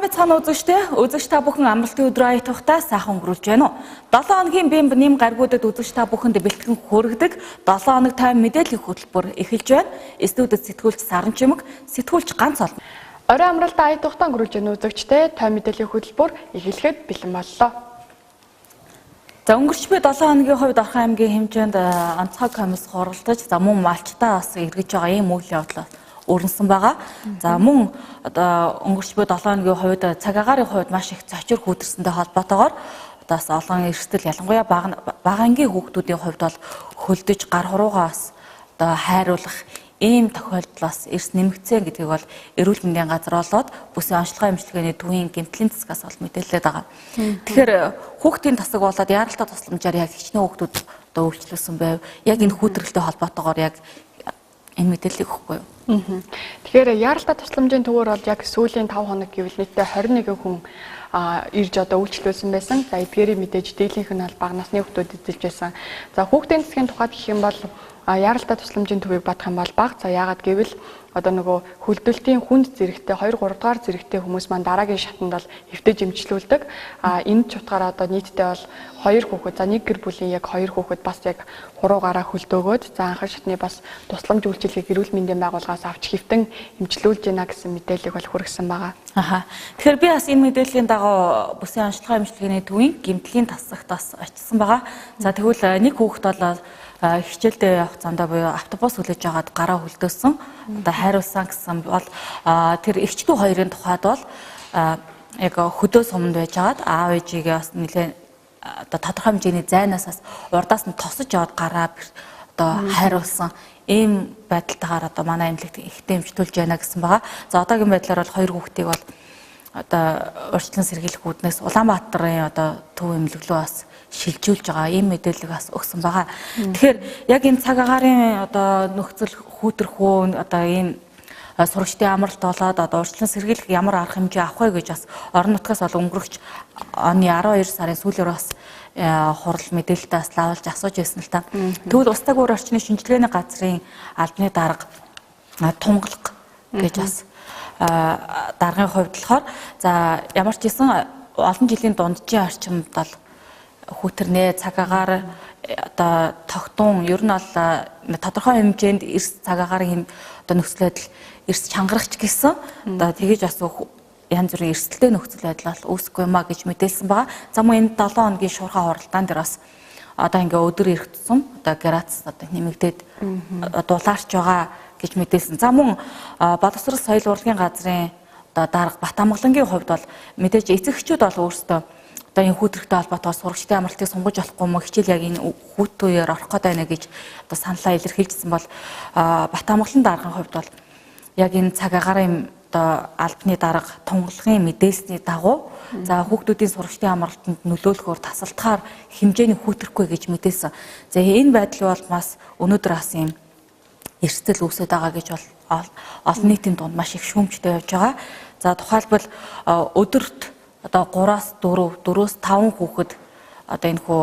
Цаана үзэгч та бүхэн амралтын өдрөө аятахтаа сайхан өнгөрүүлж байна уу? 7 хоногийн бимб нэм гаргуудад үзэгч та бүхэнд бэлтгэн хүргэдэг 7 хоног тайм мэдээллийн хөтөлбөр эхэлж байна. Студид сэтгүүлч Саран Чимэг, сэтгүүлч ганц олон. Орой амралтаа аятахтаа өнгөрүүлж байна үзэгчтэй тайм мэдээллийн хөтөлбөр эхлэхэд бэлэн боллоо. За өнгөрч буй 7 хоногийн хувьд Орхон аймгийн хэмжээнд онцгой комисс хуралдаж, за мөн малчтаа бас эргэж байгаа ийм үйл явдал өрнөсөн байгаа. За мөн одоо өнгөрч буй 7 хоногийн хувьд цаг агарын хувьд маш их зочир хүүдэрсэнтэй холбоотойгоор бас олон эрсдэл ялангуяа багаангийн хүүхдүүдийн хувьд бол хөлдөж гар хуруугаас одоо хайруулах ийм тохиолдлоос эрс нэмэгдсэн гэдгийг бол эрүүл мэндийн газар болоод бүсийн онцлогоо эмчилгээний төвийн гэмтлийн засгаас бол мэдээлэлээд байгаа. Тэгэхээр хүүхдийн тасаг болоод яаралтай тусламжаар яг хичнээн хүүхдүүд одоо үйлчлүүлсэн байв. Яг энэ хүүтрэлтэй холбоотойгоор яг энэ мэдээллийг өгөхгүй юу? Тэгэхээр яаралтай тусламжийн төвөөр бол яг сүүлийн 5 хоног гэвэл нийтдээ 21 хүн ирж одоо үйлчлүүлсэн байсан. За эдгээрийн мэдээж дийлэнх нь бол бага насны хүүхдүүд эзэлж байсан. За хүүхдийн засгийн тухайд гэх юм бол яаралтай тусламжийн төвийг бодох юм бол бага. За яагаад гэвэл одоо нөгөө хөлдөлтийн хүнд зэрэгтэй 2 3 дугаар зэрэгтэй хүмүүс маань дараагийн шатанд бол эвдэж эмчлүүлдэг. Энэ ч утгаараа одоо нийтдээ бол 2 хүүхэд, за нэг гэр бүлийн яг 2 хүүхэд бас яг хуруугаараа хөлдөөгөөд за анхан шатны бас тусламж үйлчилгээг эрүүл мэндийн байгууллагаас авч хэвтэн эмчлүүлж байна гэсэн мэдээллийг бол хүргэсэн байгаа. Тэгэхээр би бас энэ мэдээллийн дагуу бүсийн онцлогоо эмчилгээний төвийн гэмтлийн тасагт бас очсон байгаа. За тэгвэл нэг хүүхэд бол хичээлдээ явах замдаа буюу автобус хүлээж аваад гараа хөлдөөсөн. Одоо хайруулсан гэсэн бол тэр эгчдүү хоёрын тухайд бол яг хөдөө суманд байжгаад аав ээжигээ бас нэлээд одоо тодорхой хэмжээний зайнаас бас урдаас нь тосож яваад гараа одоо хайруулсан ийм байдалтайгаар одоо манай эмнэлэгт ихтэй эмчтүүлж байна гэсэн байгаа. За одоогийн байдлаар бол 2 хүүхдийг бол одоо урьдчилан сэргийлэх үүднээс Улаанбаатарын одоо төв эмнэлэг рүү бас шилжүүлж байгаа ийм мэдээлэл бас өгсөн байгаа. Тэгэхээр яг энэ цаг агаарын одоо нөхцөл хүүтрхүү одоо ийм сурагчдын амралт болоод одоо урьдчилан сэргийлэх ямар арга хэмжээ авах вэ гэж бас орон нутгаас бол өнгөрөгч оны 12 сарын сүүлээр бас хурал мэдээлэлтэй бас лавлж асууж байсан л та. Тэгвэл Улс таг уур орчны шинжилгээний газрын албаны дарга тунгалаг гэж бас даргын хувьд болохоор за ямар ч гэсэн олон жилийн дунджийн орчимд бол хүүтэрнээ цаг агаар одоо тогтун ер нь бол тодорхой хэмжээнд эрс цаг агаарын одоо нөхцөл байдал эрс чангарахч гэсэн одоо тэгэж бас янз бүрийн эрсдэлтэй нөхцөл байдал үүсэхгүй юмаа гэж мэдээлсэн байгаа. За мөн энэ 7 хоногийн шуурхай хуралдаан дээр бас одоо ингээ өдөр ирэх тусам одоо градус одоо нэмэгдээд дулаарч байгаа гэж мэдээлсэн. За мөн боловсрол соёл урлагийн газрын одоо дарга Батамгалангийн хувьд бол мэдээж эцэгчүүд бол өөрсдөө одоо энэ хүүтрэгтэй холбоотойгоор сурагчдын амралтыг сунгаж болохгүй мөн хичээл яг энэ хүүтүүгээр орох гээд байна гэж одоо саналаа илэрхийлжсэн бол Батамгалан даргын хувьд бол яг энэ цаг агаарын одоо албаны дарга тунгалагын мэдээлсний дагуу за хүүхдүүдийн сурагчдын амралтанд нөлөөлөхөөр тасалдахаар хэмжээний хүүтрэхгүй гэж мэдээлсэн. За энэ байдал бол бас өнөөдөр бас юм эрсдэл үүсэж байгаа гэж бол олон нийтийн дунд маш их шүүмжтэй явж байгаа. За тухайлбал өдөрт одоо 3-аас 4, 4-өөс 5 хүүхэд одоо энэ хүү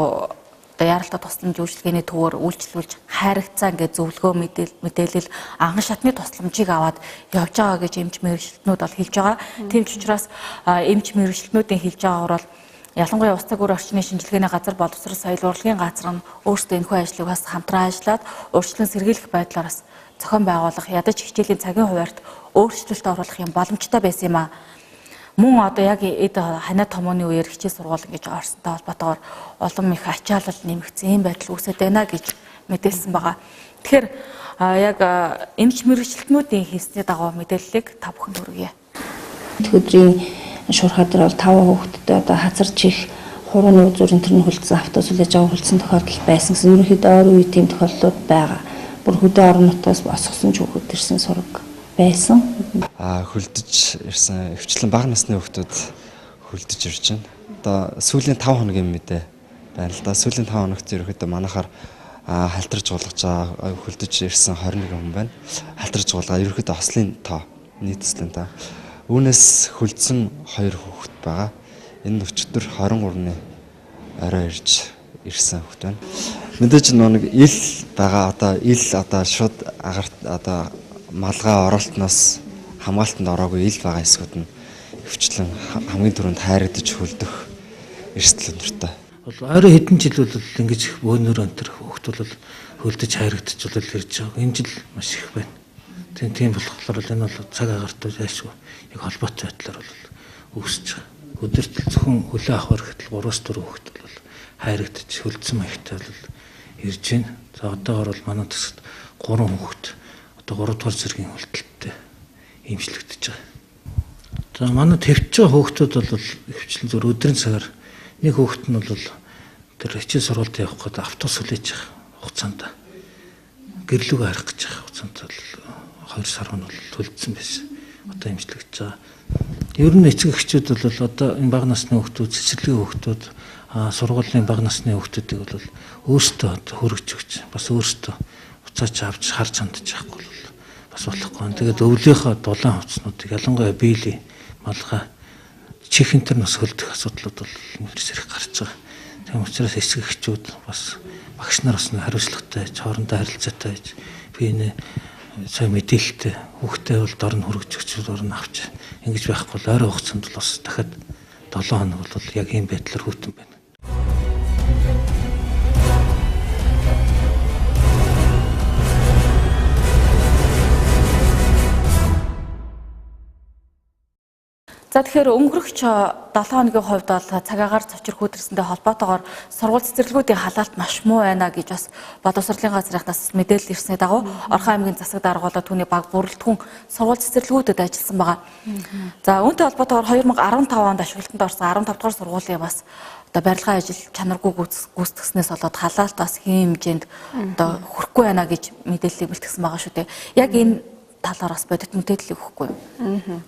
одоо яаралтай тусламж үйлчилгээний төвөөр үйлчлүүлж хайрагцаа ингээд зөвлөгөө мэдээлэл анхан шатны тусламжийг аваад явж байгаа гэж эмч мэргэжилтнүүд бол хэлж байгаа. Тийм ч учраас эмч мэргэжилтнүүдийн хэлж байгаагаар бол ялангуяа Улс таг уур орчны шинжилгээний газар боловсрол соёл урлагийн газар нь өөрсдөө энэхүү ажлыг бас хамтран ажиллаад урьдчилан сэргийлэх байдлаар бас зохион байгуулах, ядаж хичээлийн цагийн хуваарьт өөрчлөлт оруулах юм боломжтой байсан юм аа. Мөн одоо яг эд ханаа томооны үеэр хичээл сургууль гэж орсонтой холбоотойгоор олон их ачаалал нэмэгдсэн ийм байдал үүсэж байна гэж мэдээлсэн байгаа. Тэгэхээр яг эмч мэргэжилтнүүдийн хийсний дагуу мэдээллийг та бүхэнд хүргье. Өдрийн шуурхай дээр бол 5 хүүхэдтэй одоо хазарч их хурууны үзүүр интернет хөлдсөн автобус хүлээж авах хөлдсөн тохиолдол байсан гэсэн. Ерөнхийдөө ойр үе тийм тохиолдлууд байгаа. Бүр хөдөө орон нутгаас босгосон ч хүүхэд ирсэн сураг байсан. Хөлдөж ирсэн өвчлэн бага насны хүүхдүүд хөлдөж ирж байна. Одоо сүүлийн 5 хоногийн мэдээ байна л да. Сүүлийн 5 хоногт ерөөхдөө манайхаар халтарж гулгаж байгаа хөлдөж ирсэн 21 хүн байна. Халтарж гулгаа ерөөхдөө ослын тоо нийт ослын тоо. Үүнээс хөлдсөн 2 хүүхэд байгаа. Энэ өчигдөр 23-ны орой ирж ирсэн хүүхэд байна. Мэдээж нэг ил байгаа одоо ил одоо шууд агарт одоо малгай оролтноос хамгаалтанд ороогүй ил байгаа хэсгүүд нь хөвчлэн хамгийн түрүүнд хайрагдаж хүлдэх эрсдэл өндөртэй. Ойрын хэдэн жил бол ингэж их бөөнөр өнтер хөвгт бол хөлдөж хайрагдаж бол ирж байгаа. Энэ жил маш их байна. Тийм болохоор энэ бол цаг агаарт яашгүй яг холбоотой байдлаар бол үүсэж байгаа. Өдөрт зөвхөн хөлөө авах хэрэгтэй 3-4 хөвгт бол хайрагдаж хөлдсөн маягтай бол ирж байна. За одоогор бол манай төсөлд 3 хөвгт одоо 3 дугаар зэргийн хөлтөлтөд имжлэгдэж байгаа. За манай твч байгаа хөвгтүүд бол хөвчлэн зөв өдрийн цагаар нэг хөвгт нь бол тэр хичээл сургалт явах гээд автобус хүлээж байгаа хугацаанд гэрлүүгээ харах гэж байгаа хугацаанд бол 2 сар нь бол төлдсөн байсан. Одоо имжлэгдэж байгаа. Ер нь эцэг эхчүүд бол одоо энэ бага насны хөвгтүүд, цэцэрлэгийн хөвгтүүд, сургуулийн бага насны хөвгтүүдийг бол өөрсдөө хөргөж өгч бас өөрсдөө уцаач авч харж хандж байхгүй бол бас болохгүй. Тэгээд өвлийнхөө дулаан хувцснуудыг ялангуяа биелийн малгай чих энтер нас хөлдөх асуудлууд бол мөрс ирэх гарч байгаа. Тийм учраас эсэг эхчүүд бас багш нар бас хариуцлагатай, хоорондоо харилцаатай байж би энэ сайн мэдээлэлтэй хүүхдээ бол дор нь хөргөж өгч дор нь авч ингэж байхгүй бол ойрын хугацаанд бол бас дахиад 7 хоног бол яг ийм байдлаар хүүтэн байна. За тэгэхээр өнгөрөх 7 хоногийн хувьд бол цагаагаар цочрох үдирсэндээ холбоотойгоор сургууль цэцэрлэгүүдийн халаалт маш муу байна гэж бас боловсролын газрынхаас мэдээлэл ирсний дагуу Орхон аймгийн засаг дарга болоод түүний баг бүрэлдэхүүн сургууль цэцэрлэгүүдэд ажилласан байгаа. За үүнтэй холбоотойгоор 2015 онд ашиглалтанд орсон 15 дугаар сургуулийн бас одоо барилгын ажил чанаргүй гүйцэтгснээс болоод халаалт бас хэм хэмжээнд одоо хүрэхгүй байна гэж мэдээллийг бэлтгэсэн байгаа шүү дээ. Яг энэ талаар бас бодит мэдээлэл өгөхгүй юу?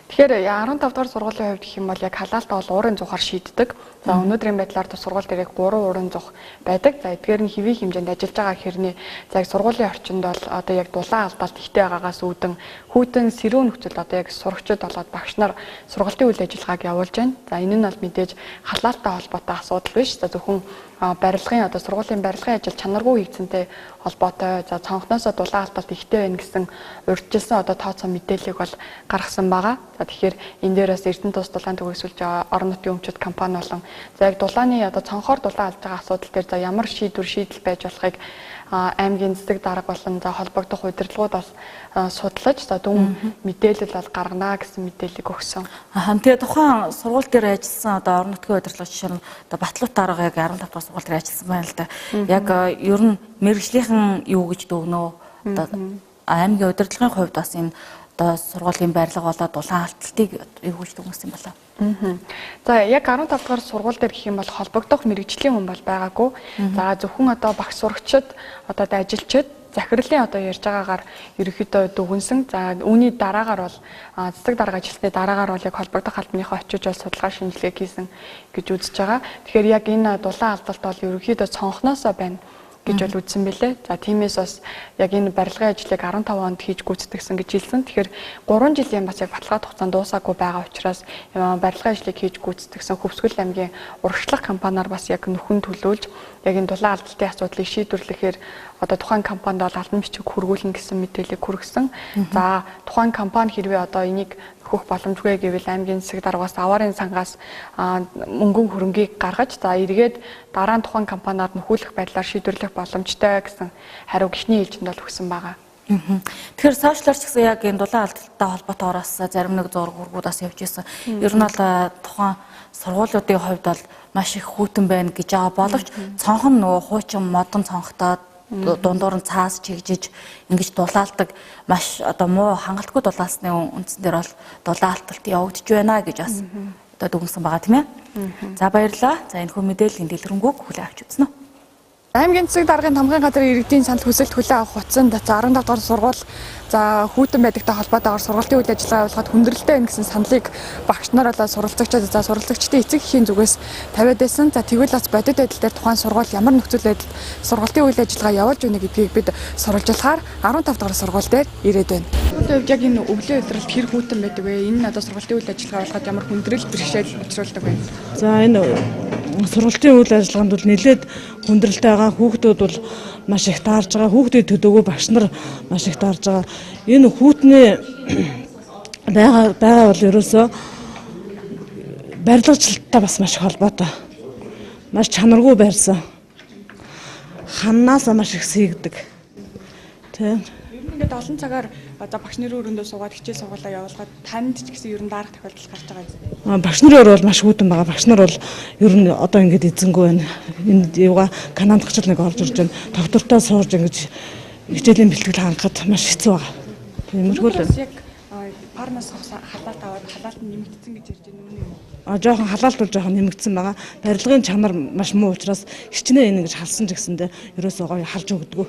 Тэгэхээр 15 дугаар сургуулийн хувьд гэх юм бол яг халаалтаа бол уурын зухаар шийддэг. За өнөөдрийн байдлаар сургууль дээр яг 3 уурын зух байдаг. За эдгээр нь хэвийн хэмжээнд ажиллаж байгаа хэрний за яг сургуулийн орчинд бол одоо яг дулаан алдаалт ихтэй байгаагаас үүдэн хүүтэн сэрүүн нөхцөлд одоо яг сурагчид болоод багш нар сургалтын үйл ажиллагааг явуулж байна. За энэ нь бол мэдээж халаалттай холбоотой асуудал биш. За зөвхөн барилгын одоо сургуулийн барилгын ажил чанаргүй хийгдсэнтэй холбоотой за цонхноосоо дулаан алдаалт ихтэй байна гэсэн урьдчилсан одоо тооцоо мэдээллийг бол гаргасан байгаа. За тэгэхээр энэ дээрээс Эрдэнэ тус дулаан түгэсүүлж байгаа орон нутгийн өмчөд компани болон за яг дулааны одоо цонхоор дулаан алж байгаа асуудал дээр за ямар шийдэл байж болохыг аймгийн засаг дарга болон за холбогдох удирдлагууд бас судлаж за дүн мэдээлэл бол гаргана гэсэн мэдээллийг өгсөн. Тэгээ тухайн сургууль дээр ажилласан одоо орон нутгийн удирдлага жишээ нь одоо Батлуут дарга яг 15 дугаар сургууль дээр ажилласан байна л да. Яг ер нь мэргэжлийнхэн юу гэж дүгнөө одоо аймгийн удирдлагын хувьд бас энэ одоо сургуулийн барилга болоод дулаан алталтыг юу гэж дүгнсэн болоо. За яг 15 дугаар сургууль дээр гэх юм бол холбогдох мэргэжлийн хүн бол байгаагүй. За зөвхөн одоо багш сурагчид одоо ажилчид захирлын одоо ярьж байгаагаар ерөнхийдөө дүгнсэн. За үүний дараагаар бол засаг дарга ажилтны дараагаар бол яг холбогдох албаныхаа очиж бол судалгаа шинжилгээ хийсэн гэж үзэж байгаа. Тэгэхээр яг энэ дулаан алдалт бол ерөнхийдөө цонхноосоо байна гэж бол үзсэн бэлээ. За тиймээс бас яг энэ барилгын ажлыг 15 онд хийж гүйцэтгсэн гэж хэлсэн. Тэгэхээр 3 жилийн бас яг баталгаат хугацаанд дуусаагүй байгаа учраас барилгын ажлыг хийж гүйцэтгсэн Хөвсгөл аймгийн урагшлах компаниар бас яг нөхөн төлөөлж яг энэ дулаан алдалтын асуудлыг шийдвэрлэхээр одоо тухайн компанид бол албан бичиг хургуулна гэсэн мэдээллийг хүргэсэн. За тухайн компани хэрвээ одоо энийг нөхөх боломжгүй гэвэл аймгийн засаг даргаас аваарын сангаас мөнгөн хөрөнгийг гаргаж за эргээд дараа нь тухайн компаниар нөхүүлэх байдлаар шийдвэрлэх боломжтой гэсэн хариу гишний ээлжинд бол өгсөн байгаа. Тэгэхээр сошиалч гэсэн яг энэ дулаан алдалттай холбоотойгоос зарим нэг зураг хургуудаас явж исэн. Ер нь бол тухайн сургуулиудын хувьд бол маш их хүүтэн байна гэж байгаа боловч цонхон нөгөө хуучин модон цонхтой дундуур нь цаас чигжиж ингэж дулаалдаг маш одоо муу хангалтгүй дулаалсны үндсэн дээр бол дулаан алдалт явагдаж байна гэж бас одоо дүгнсэн байгаа тийм ээ. За баярлалаа. За энэ хүн мэдээллийн дэлгэрэнгүй хүлээн авч үзнэ. Аймгийн засаг даргын тамгын газрын иргэдийн санал хүсэлт хүлээн авах утсанд 15 дахь сургууль за хүүтэн байдагтай холбоотойгоор сургалтын үйл ажиллагаа явуулахад хүндрэлтэй байна гэсэн саналыг багш нар болоо суралцагчид за суралцагчдын эцэг эхийн зүгээс тавиад байсан. За тэгвэл бас бодит байдал дээр тухайн сургууль ямар нөхцөл байдалд сургалтын үйл ажиллагаа явуулж байна гэдгийг бид сурвалжлахаар 15 дахь сургууль дээр ирээд байна. Тэгвэл яг энэ өвлийн удирдалт хэр хүүтэн байдаг вэ? Энэ одоо сургалтын үйл ажиллагаа явуулахад ямар хүндрэл бэрхшээл учруулдаг вэ? За энэ сургалтын үйл ажиллагаанд бол нэлээд хүндрэлтэй байгаа. Хүүхдүүд бол маш их таарж байгаа. Хүүхдийн төдөөгөө багш нар маш их таарж байгаа. Энэ хүүтний байгаа бол ерөөсөө барилгачлалттай бас маш их холбоотой. Маш чанаргүй байрсан. Ханнаас маш их сийгдэг. Тийм. Ингээд олон цагаар одоо багш нарын өрөөндөө суугаад хичээл сургуулаа явуулгаад танд ч гэсэн ер нь дараах тохиолдол гарч байгаа юм. Багш нарын өөр бол маш хүйтэн байгаа. Багш нар бол ер нь одоо ингээд эзэнгүй байна. Энд юугаа канадагч нэг орж ирж байна. Доктортой сууж ингэж хичээлийн бэлтгэл хангахад маш хэцүү байгаа. Тиймэрхүү л. Яг парнаас халаалт аваад халаалт нь нэмэгдсэн гэж ярьж байна үнэ юу? Жоохон халаалт бол жоохон нэмэгдсэн байгаа. Барилгын чанар маш муу учраас хичнээн ингэж халсан ч гэсэндээ ерөөсөө гоё халж өгдөггүй.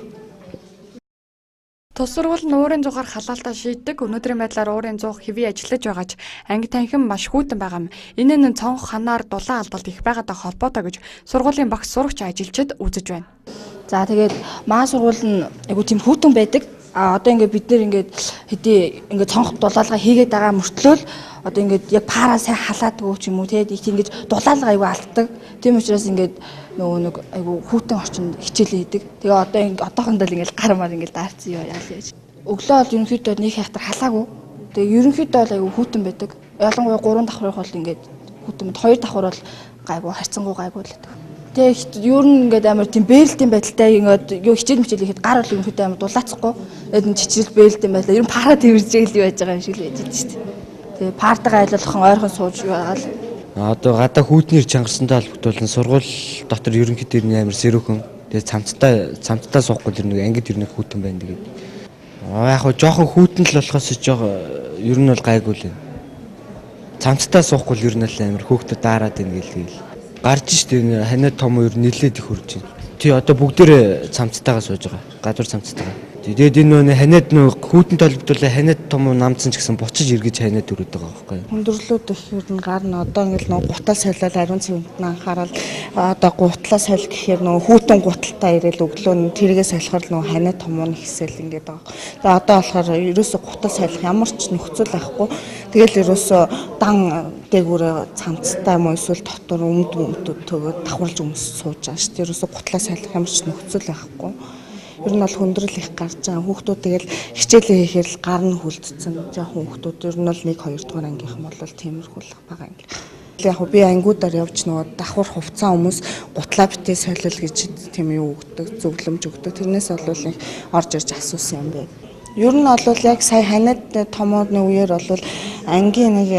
Тус сургууль нь уурын зугаар халаалтаа шийддэг. Өнөөдрийн байдлаар уурын зуух хэвээ ажиллаж байгаач анги танхим маш хүйтэн байгаа юм. Энэ нь цонх ханаар дулаан алдалт их байгаадаа холбоотой гэж сургуулийн багш сурагч ажилчид үзэж байна. За тэгээд маа сургууль нь айгу тийм хүйтэн байдаг. Одоо ингээд бид нэр ингээд хэдий ингээд цонх дулаалга хийгээд байгаа мөртлөө одоо ингээд яг паараа сайн халаадгүй ч юм уу тэгээд их ингэж дулаалга айгу алддаг. Тийм учраас ингээд нөгөө нэг айгу хүйтэн орчинд хичээлээ хийдэг. Тэгээ одоо ингээд одоохондоо ингээд гармаар ингээд даарцсан юу яал яаж. Өглөө бол ерөнхийдөө нэг хятар халаагүй. Тэгээ ерөнхийдөө бол айгу хүйтэн байдаг. Ялангуяа 3 давхрын бол ингээд хүйтэн мэд 2 давхар бол гайгүй харьцангуй гайгүй л байдаг. Тэгээ ер нь ингээд амар тийм бэрэлтийн байдалтай ингээд юу хичээл мичээл ихэд гар бол ерөнхийдөө амар дулаацахгүй. Тэгээд чичрэл бэрэлтийн байдал ер нь пара тэрж ийл байж байгаа юм шиг л байж байгаа шүү дээ. Тэгээ партагаа айлуулхан ойрхон сууж байгаа л. Одоо гадаа хүүтнэр чангарсантай холбогдуулан сургууль дотор ерөнхийдөө амар сэрүүхэн. Тэгээ цамцтай суухгүй тэр нэг ангид ер нь хүүтэн байна тэгээд. Яг хоо жоохон хүүтэн л болохоос ер нь бол гайгүй л. Цамцтай суухгүй ер нь л амар хөөхдөд даарад ийн гээл. Гарч штэ ханиад том ер нэлээд их хурж байна. Тий одоо бүгдээрээ цамцтайгаа сууж байгаа. Гадуур цамцтайгаа. Тэгээд энэ нөө ханиад нөө хүүтэн толбдуулаа ханиад том намдсан ч гэсэн буцаж эргэж ханиад өрөөд байгаа байхгүй. Хүндрэлүүд их ер нь гар нь одоо ингээд нөө гутал солиод ариун цэвэнд анхаарал одоо гутлаа солих гэхээр нөө хүүтэн гуталтай ирээл өглөө нь тэргээ солихор нөө ханиад том нь ихсэл ингээд байгаа. За одоо болохоор ерөөсө гутал солих ямар ч нөхцөл байхгүй. Тэгэл ерөөсө дан дээгүүрээ цамцтай юм уу эсвэл дотор өмд төгөөд давхарлаж өмс сууж байгаа шүү дээ. Ерөөсө гутлаа солих ямар ч нөхцөл байхгүй. Ер нь бол хүндрэл их гарч байгаа. Хүүхдүүд тэгэл хичээлээ хийхээр л гар нь хүлдсэн. Жоохон хүүхдүүд ер нь бол 1-2 дугаар ангийнхан бол тиймэрхүү л байгаа юм. Яг би ангиудаар явж нөгөө давхар хувцас хүмүүс гутлаа битээ солил гэж тийм юу өгдөг, зөвлөмж өгдөг. Тэрнээс бол их орж ирж асуусан юм байна. Ер нь бол яг сая ханиад томоодны үеэр бол ангийн нэг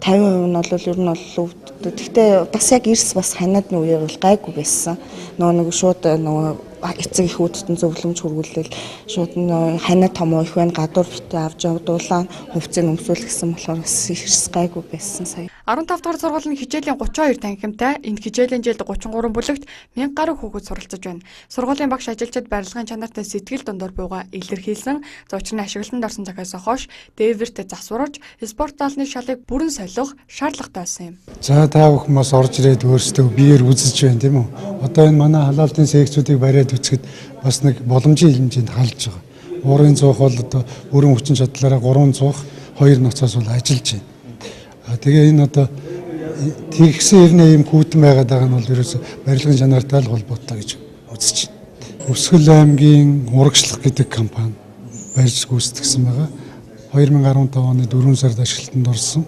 50% нь бол ер нь бол өвддөг. Гэхдээ бас яг эрс бас ханиадны үеэр бол гайгүй байсан. Нөгөө шууд нөгөө эцэг эхүүдтэй зөвлөмж хүргүүлэл шууд ханиад томоо их байна гадуур битээ авч явдуулаа хувцсыг өмсүүл гэсэн болохоор бас эрс гайгүй байсан сая. 15 дугаар сургуулийн хичээлийн 32 танхимтай энэ хичээлийн жилд 33 бүлэгт 1000 гаруй хүүхэд суралцж байна. Сургуулийн багш ажилчид барилгын чанартай сэтгэл дундуур буйгаа илэрхийлсэн. Зочны ашиглалтанд орсон цагаас хойш дээвэрт засварж спорт залны шалыг бүрэн солих шаардлагатай байсан юм. За та бүхэн бас орж ирээд өөрсдөө биеэр үзэж байна тийм үү? Одоо энэ манай халаалтын секцүүдийг бариад үцгэд бас нэг боломжийн хэмжээнд халж байгаа. Уурын зуух бол одоо өрөн хүчин чадлаараа 302 ноцоос бол ажиллаж байна. Тэгээ энэ одоо тэгсэн ирнэ юм хүүтэн байгаад байгаа нь бол ерөөсө барилгын чанартай л холбоотой гэж үзэж байна. Өсгөл аймгийн урагшлах гэдэг компани барьж гүйцэтгэсэн байгаа. 2015 оны 4 сард ашиглалтанд орсон.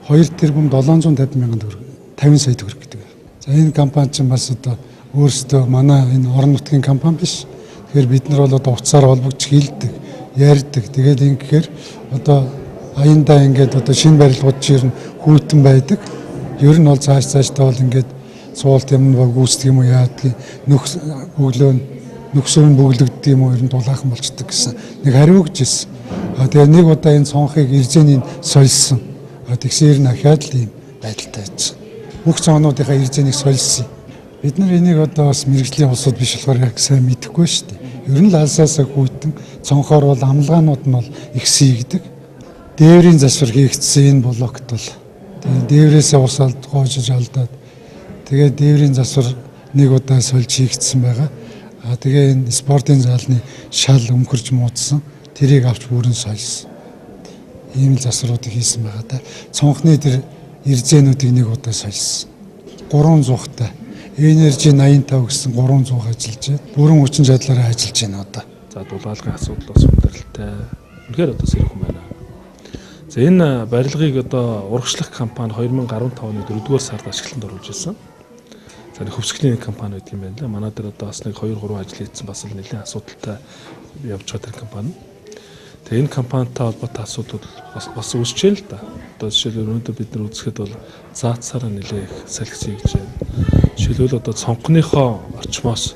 2 тэрбум 750 мянган төгрөг 50 сая төгрөг гэдэг. За энэ компани чинь бас одоо өөрсдөө манай энэ орон нутгийн компани биш. Тэгэхээр бид нар бол одоо уцаар холбогдож хилдэг, ярьдаг. Тэгээд ингэхээр одоо аяндаа ингээд одоо шинэ барилгууд чинь хүйтэн байдаг. Ер нь бол цаашдаа бол ингээд суулт юм баг гүйцэтгэх юм уу яадгийг нөхсөв нь бөглөгддөг юм уу ер нь дулаахан болчдөг гэсэн нэг хариу өгч ирсэн. Тэгээ нэг удаа энэ цонхыг ирзэнийг сольсон. Тэгсэн ер нь ахаад л ийм байдалтай байсан. Бүх цонхнуудынхаа ирзэнийг сольсон. Бид нар энийг одоо бас мэрэгжлийн улсууд биш болохоор яг сайн мэдэхгүй шүү дээ. Ер нь л алсаасаа хүйтэн цонхоор бол амлагаанууд нь бол их сийгдэг. Дээврийн засвар хийгдсэн энэ блокт бол тэгээ дээврээсээ ус гоожиж алдаад тэгээ дээврийн засвар нэг удаа сольж хийгдсэн байгаа. Тэгээ энэ спортын заалны шал өмхөрж муудсан. Тэрийг авч бүрэн сольсон. Ийм л засваруудыг хийсэн байгаа да. Цонхны тэр ирзэнүүдийг нэг удаа сольсон. 300-тай энержи 85 гэсэн 300 ажиллаж байна. Бүрэн хүчин чадлаараа ажиллаж байна одоо. За дулаалгын асуудал бас хүндрэлтэй. Үнэхээр одоо сэрхэн байна. За энэ барилгыг одоо урагшлах компани 2015 оны 4-р сард ашиглалтанд оруулж ирсэн. За хөвсгөлийн компани гэдэг юм байна лээ. Манай дээр одоо бас нэг 2-3 ажил хийсэн бас л нэлээд асуудалтай явж байгаа тэр компани. Тэгээ энэ компанитай холбоотой асуудал бас үүсэж байна л да. Одоо жишээлбэл өнөөдөр бид нар үзэхэд бол заацаараа нэлээд их салхи хийж байна. Жишээлбэл одоо цонхныхоо орчмоос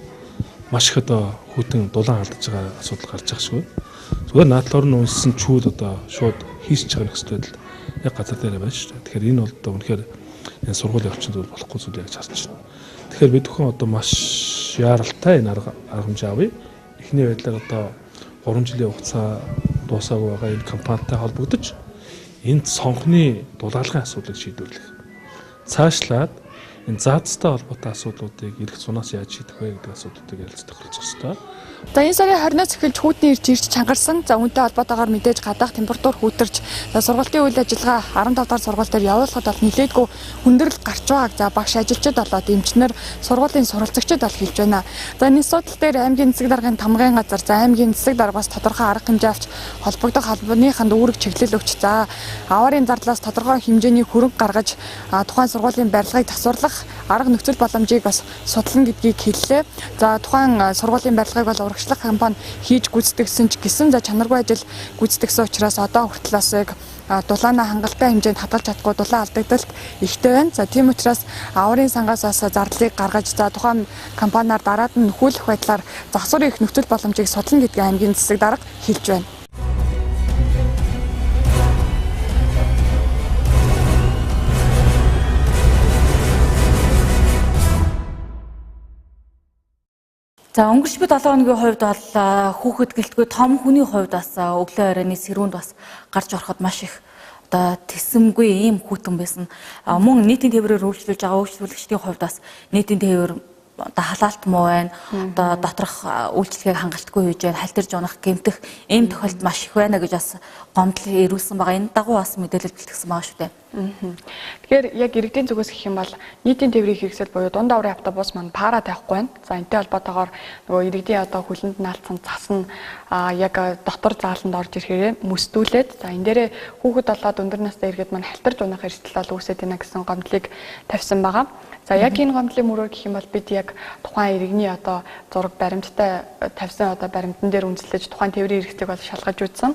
маш их одоо хүйтэн дулаан алдаж байгаа асуудал гарч байгаа шүү. Зүгээр наадлаар нь уншсан чүүд одоо шууд хийсч байгаа нөхцөл байдал яг газар дээр байна шүү. Тэгэхээр энэ бол одоо үнэхээр энэ сургуулийн орчинд бол болохгүй зүйл яаж харж байна. Тэгэхээр бид бүхэн одоо маш яаралтай энэ арга хэмжээ авъя. Эхний байдлаар одоо 3 жилийн хугацаа дуусаагүй байгаа энэ компанитай холбогдож энэ цонхны дулаалгын асуудлыг шийдвэрлэх. Цаашлаад энэ заацтай холбоотой асуудлуудыг ирэх зунаас яаж шийдэх вэ гэдэг асуудлуудыг ярилцах тохиолдох ёстой. За энэ сарын 20-наас эхэлж хүүтний ирж чангарсан. За үүнтэй холбоотойгоор мэдээж гадаах температур хүүтэрч сургалтын үйл ажиллагаа 15 дахь сургалт дээр явуулахад бол нэлээдгүй хүндрэл гарч байгааг за багш ажилчид болоод эмчнэр сургуулийн суралцагчид бол хэлж байна. За энэ асуудал дээр аймгийн засаг даргын тамгын газар за аймгийн засаг даргаас тодорхой арга хэмжээ авч холбогдох холбооныханд үүрэг чиглэл өгч за аварын зардлаас тодорхой хэмжээний хөрөнгө гаргаж тухайн сургуулийн барилгыг тасварлах арга нөхцөл боломжийг бас судлана гэдгийг хэллээ. За тухайн сургуулийн барилгыг бол урагшлах компани хийж гүйцэтгэсэн ч гэсэн за чанаргүй ажил гүйцэтгэсэн учраас одоо хүртэл бас яг дулаанаа хангалттай хэмжээнд хадгалж чадахгүй дулаан алдагдалт ихтэй байна. За тийм учраас аварын сангаас бас зардлыг гаргаж за тухайн компаниар дараад нь нөхүүлэх байдлаар зах зургийн их нөхцөл боломжийг судлана гэдгийг аймгийн засаг дарга хэлж байна. За өнгөрч бид 7 хоногийн хувьд бол хүүхэд гэлтгүй том хүний хувьд бас өглөө оройны сэрүүнд бас гарч ороход маш их одоо тэсэмгүй ийм хүүтэн байсан. Мөн нийтийн тээврээр үйлчлүүлж байгаа үйлчлүүлэгчдийн хувьд бас нийтийн тээвэр одоо халаалт муу байна. Одоо доторх үйлчлэгийг хангалтгүй хийж байна. Халтирж унах, гэмтэх энэ тохиолдол маш их байна гэж бас гомдол ирүүлсэн байгаа. Энэ дагуу бас мэдээлэл бэлтгэсэн байгаа шүү дээ. Тэгэхээр яг иргэдийн зүгээс гэх юм бол нийтийн тээврийн хэрэгсэл буюу дунд аврын автобус маань пара тавихгүй байна. За энэтэй холбоотойгоор нөгөө иргэдийн одоо хүлэнд наалцсан цас нь яг дотор зааланд орж ирэхээр мөстүүлээд за энэ дээрээ хүүхэд болоод өндөр настай иргэд маань халтарж унах эрсдэл бол үүсэж байна гэсэн гомдлыг тавьсан байгаа. За яг энэ гомдлын мөрөөр гэх юм бол бид яг тухайн иргэний одоо зураг баримттай тавьсан одоо баримтан дээр үндэслэж тухайн тээврийн хэрэгслийг бол шалгаж үзсэн.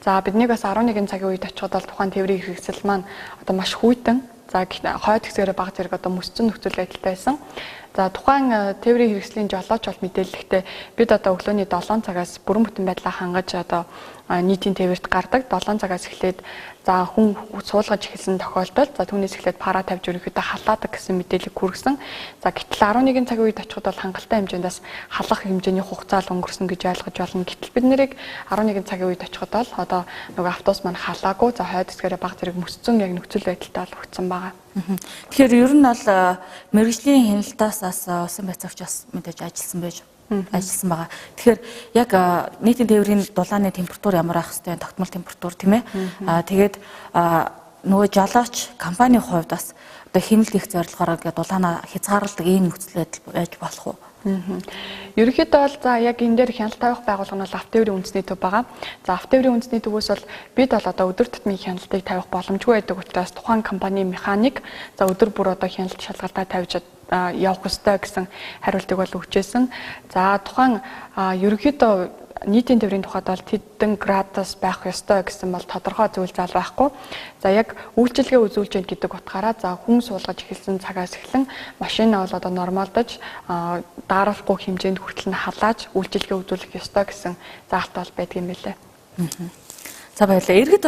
За биднийг бас 11 цагийн үед очиход бол тухайн тээврийн хэрэгсэл маань одоо маш хүйтэн за хойд хэсгээрээ баг зэрэг одоо мөсцөн нөхцөл байдалтай байсан. За тухайн тээврийн хэрэгслийн жолооч бол мэдээлэлтэй бид одоо өглөөний 7 цагаас бүрэн бүтэн байдлаа хангаж одоо нийтийн тээвэрт гардаг 7 цагаас эхлээд за хүн суулгаж эхэлсэн тохиолдолд за түүнээс эхлээд пара тавьж ерөнхийдөө халаадаг гэсэн мэдээлэл хүргэсэн. За гэтэл 11 цагийн үед очиход бол хангалттай хэмжээнд бас халах хэмжээний хугацаа л өнгөрсөн гэж ойлгож байна. Гэтэл бид нэрийг 11 цагийн үед очиход бол одоо нөгөө автобус маань халаагүй за хойд хэсгээрээ баг зэрэг мөсцөн яг нөхцөл байдалтай болгогдсон байгаа. Тэгэхээр ер нь бол мэргэжлийн хяналтаас бас усан байцаагч бас мэдээж ажилласан байгаа. Тэгэхээр яг нийтийн тээврийн дулааны температур ямар ах хэвээр тогтмол температур тийм ээ. Тэгээд нөгөө жолооч компанийн хувьд бас одоо хэмнэлт их зорилгоор ингээд дулаанаа хязгаарладаг ийм нөхцөл байдал байж болох уу? Ерөнхийдөө бол за яг энэ дээр хяналт тавих байгууллага нь бол автотээврийн үндэсний төв байгаа. За автотээврийн үндэсний төвөөс бол бид бол одоо өдөр тутмын хяналтыг тавих боломжгүй байдаг учраас тухайн компанийн механик за өдөр бүр одоо хяналт шалгалтаа тавьж явах ёстой гэсэн хариултыг бол өгчээсэн. За тухайн ерөнхийдөө нийтийн тээврийн тухайд бол тэдэн градус байх ёстой гэсэн бол тодорхой зүйл зал байхгүй. За яг үйлчилгээ үзүүлж байна гэдэг утгаараа за хүн суулгаж эхэлсэн цагаас эхлэн машина бол одоо нормалдаж дааруулахгүй хэмжээнд хүртэл нь халааж үйлчилгээ үзүүлэх ёстой гэсэн заалт бол байдаг юм билээ. За баярлалаа. Иргэд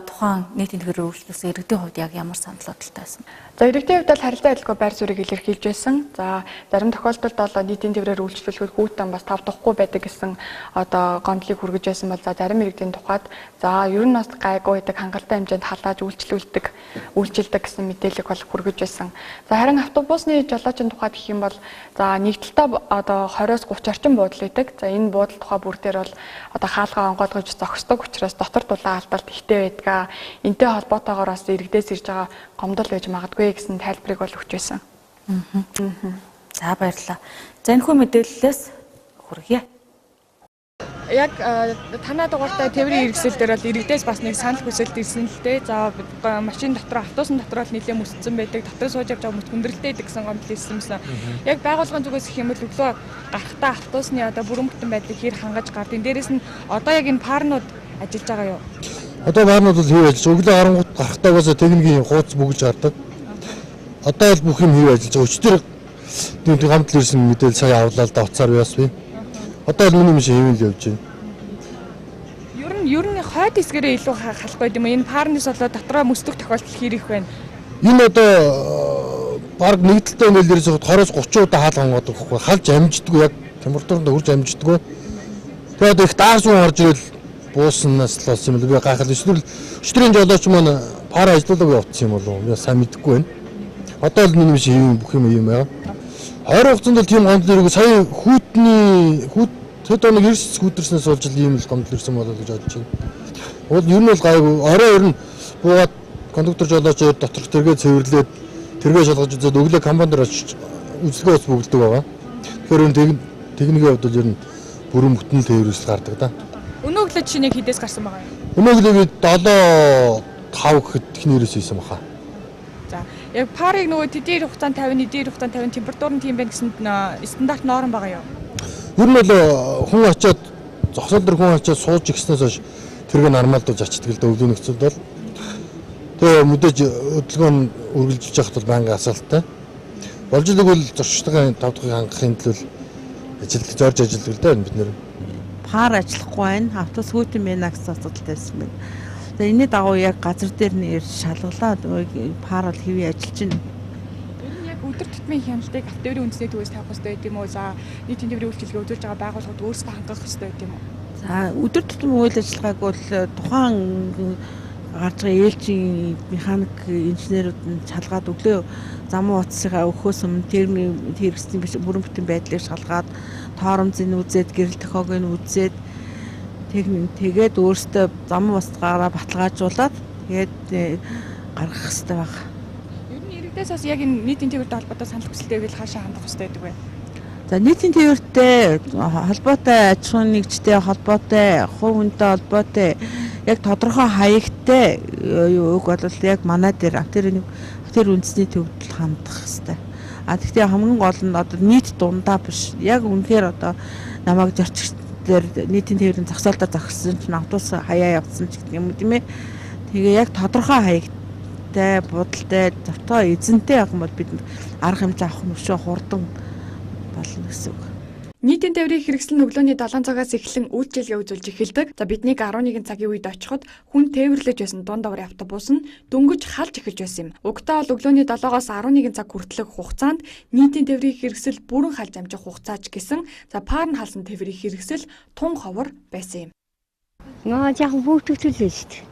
тухайн нийтийн тээврээр үйлчлүүлсэн иргэдийн хувьд яг ямар санал бодолтой байсан? За иргэдийн хувьд бол харилцаа адилгүй байр суурийг илэрхийлж байсан. За зарим тохиолдолд бол нийтийн тээврээр үйлчлүүлэхэд хүүтэн бас тав тухгүй байдаг гэсэн одоо гомдлыг хүргэж байсан бол за зарим иргэдийн тухайд за ер нь бас гайгүй байдаг хангалттай хэмжээнд халааж үйлчилдэг гэсэн мэдээлэл бол хүргэж байсан. За харин автобусны жолоочийн тухайд гэх юм бол за нэгдэлтэй одоо 20-оос 30 орчим буудал байдаг. За энэ буудал тухай бүр дээр бол одоо хаалгаа онгойлгож зогсдог учраас дотор дулаан алдалт ихтэй байдаг. Энтэй холбоотойгоор бас иргэдээс ирж байгаа гомдол байж магадгүй гэсэн тайлбарыг бол өгч байсан. За баярлалаа. За энэхүү мэдээллээс хүргье. Яг танаа дугаартай тээврийн хэрэгсэл дээр бол иргэдээс бас нэг санал хүсэлт ирсэн л дээ. За машин дотор автобусын дотор бол нэлээд мөсцсөн байдаг. Дотор сууж явж байгаа хүмүүс хүндрэлтэй байдаг гэсэн гомдол ирсэнсэн. Яг байгууллагын зүгээс гэх юм бол өглөө гарахтаа автобусны одоо бүрэн бүтэн байдлыг хэр хангаж гардыг. Дээрээс нь одоо яг энэ парнууд ажиллаж байгаа юу? Одоо парнууд бол хийв ажиллаж. Өглөө 10-нд гарахтаагаас техникийн хууц бүгж гардаг. Одоо л бүх юм хийв ажиллаж байгаа. Өчтөр тийм гомдол ирсэн мэдээл сая авлаа л да уцаар яас би. Одоо л миний юм шиг хийвэл явж байна. Ер нь хойд хэсгэрээ илүү халах байд юм. Энэ парнис болоо дотроо мөсдөх тохиолдол хэр их байна? Энэ одоо баг нэгдэлтэй нэлээрээс хороос 30 удаа хаал хонгоод байхгүй. Халж амждаггүй яг температуранд хүрж амждаггүй. Тэгээд одоо их даасгүй орж ирэл бууснаас л болсон юм л би гайхал. Өчтөрийн жолооч маань пара ажиллуулаагүй утсан юм болов уу? Би сайн мэдэхгүй байна. Одоо л миний юм шиг бүх юм юм байгаа. Ойрын хугацаанд бол тийм гомдол ирэх сая хэд оног эрс скутерснээс болж л ийм л гомдол ирсэн болоо гэж бодож байна. Уул ер нь бол гайгүй орой ер нь буугаад кондуктор жолооч доторх тэргээ цэвэрлээд тэргээ шалгаж үзээд өглөө компани дээр очиж үзлэгөө ус бүгддэг байгаа. Тэгэхээр энэ техникийн хувьд бол ер нь бүрэн бүтэн тээвэрлэл гардаг да. Өнөө өглөө чинь яг хідээс гарсан байгаа юм. Өнөө өглөө би 7-5 гэхэд техникээс хийсэн баха. За яг парыг нөгөө тэдээр хугацаанд 50, эдгээр хугацаанд 50 температур нь тийм байх гэсэн стандарт норм байгаа юу? Ер нь бол хүн очиод зогсоол дээр хүн очиод сууж игснээс хойш тэргээ нормалдуулж ачдаг л да өвлийн нөхцөлд бол. Тэгээ мэдээж хөдөлгөөн нь үргэлжлүүлж явахд бол байнга асуулттай. Болж л игэл зуршилтын 5 дахь хангахын төлөө зорж ажилладаг л да бид нэр. Пар ажиллахгүй байна. Автобус хүүтэн байна гэсэн асуудалтай байсан байна. Тэгээ энэний дагуу яг газар дээр нь ирж шалгалаад пар бол хэвээ ажиллаж байна. Өдөр тутмын хяналтыг автоврын үндэсний төвөөс тавих хэрэгтэй байд юм уу? За нийтийн тээврийн үйлчилгээ үзүүлж байгаа байгууллагууд өөрсдөө хангах хэрэгтэй байд юм уу? За өдөр тутмын үйл ажиллагааг бол тухайн гарч байгаа ээлжийн механик инженерүүд нь шалгаад өглөө замун утасыгаа өгөхөөс өмнө термийн хэрэгслийн биш бүрэн бүтэн байдлыг шалгаад тоормзыг үзээд гэрэл тохиог нь үзээд тэгээд өөрсдөө замун устгаараа баталгаажуулаад тэгээд гаргах хэрэгтэй байна. Тэсээс яг энэ нийтийн тээвэртэй холбоотой санал хүсэлтэй байвал хаашаа хандах хэрэгтэй байдаг вэ? За нийтийн тээвэртэй холбоотой аж ахуйн нэгжтэй холбоотой хувь хүнтэй холбоотой яг тодорхой хаягтай үг бол яг манай дээр автер үндэсний төвд хандах хэрэгтэй. А тэгвэл хамгийн гол нь одоо нийт дундаа биш. Яг үнэхээр одоо намайг зорчигчдэр нийтийн тээврийн зогсоолдоо зогссон чинь автобус хаяа явсан ч гэх юм уу тийм ээ. Тэгээ яг тодорхой хаягтай будалтай завтай эзэнтэй байх юм бол бид арга хэмжээ авах нь өшөө хурдан болно гэсэн үг. Нийтийн тээврийн хэрэгсэл нь өглөөний 7 цагаас эхлэн үйлчилгээ үзүүлж эхэлдэг. За биднийг 11 цагийн үед очиход хүн тээвэрлэж байсан дунд даврын автобус нь дөнгөж халж эхэлж байсан юм. Угтаа бол өглөөний 7-оос 11 цаг хүртэлх хугацаанд нийтийн тээврийн хэрэгсэл бүрэн халж амжих хугацаач гэсэн за парн халсан тээврийн хэрэгсэл тун ховор байсан юм. Нөө яг хүүхдүүлээ шүү дээ.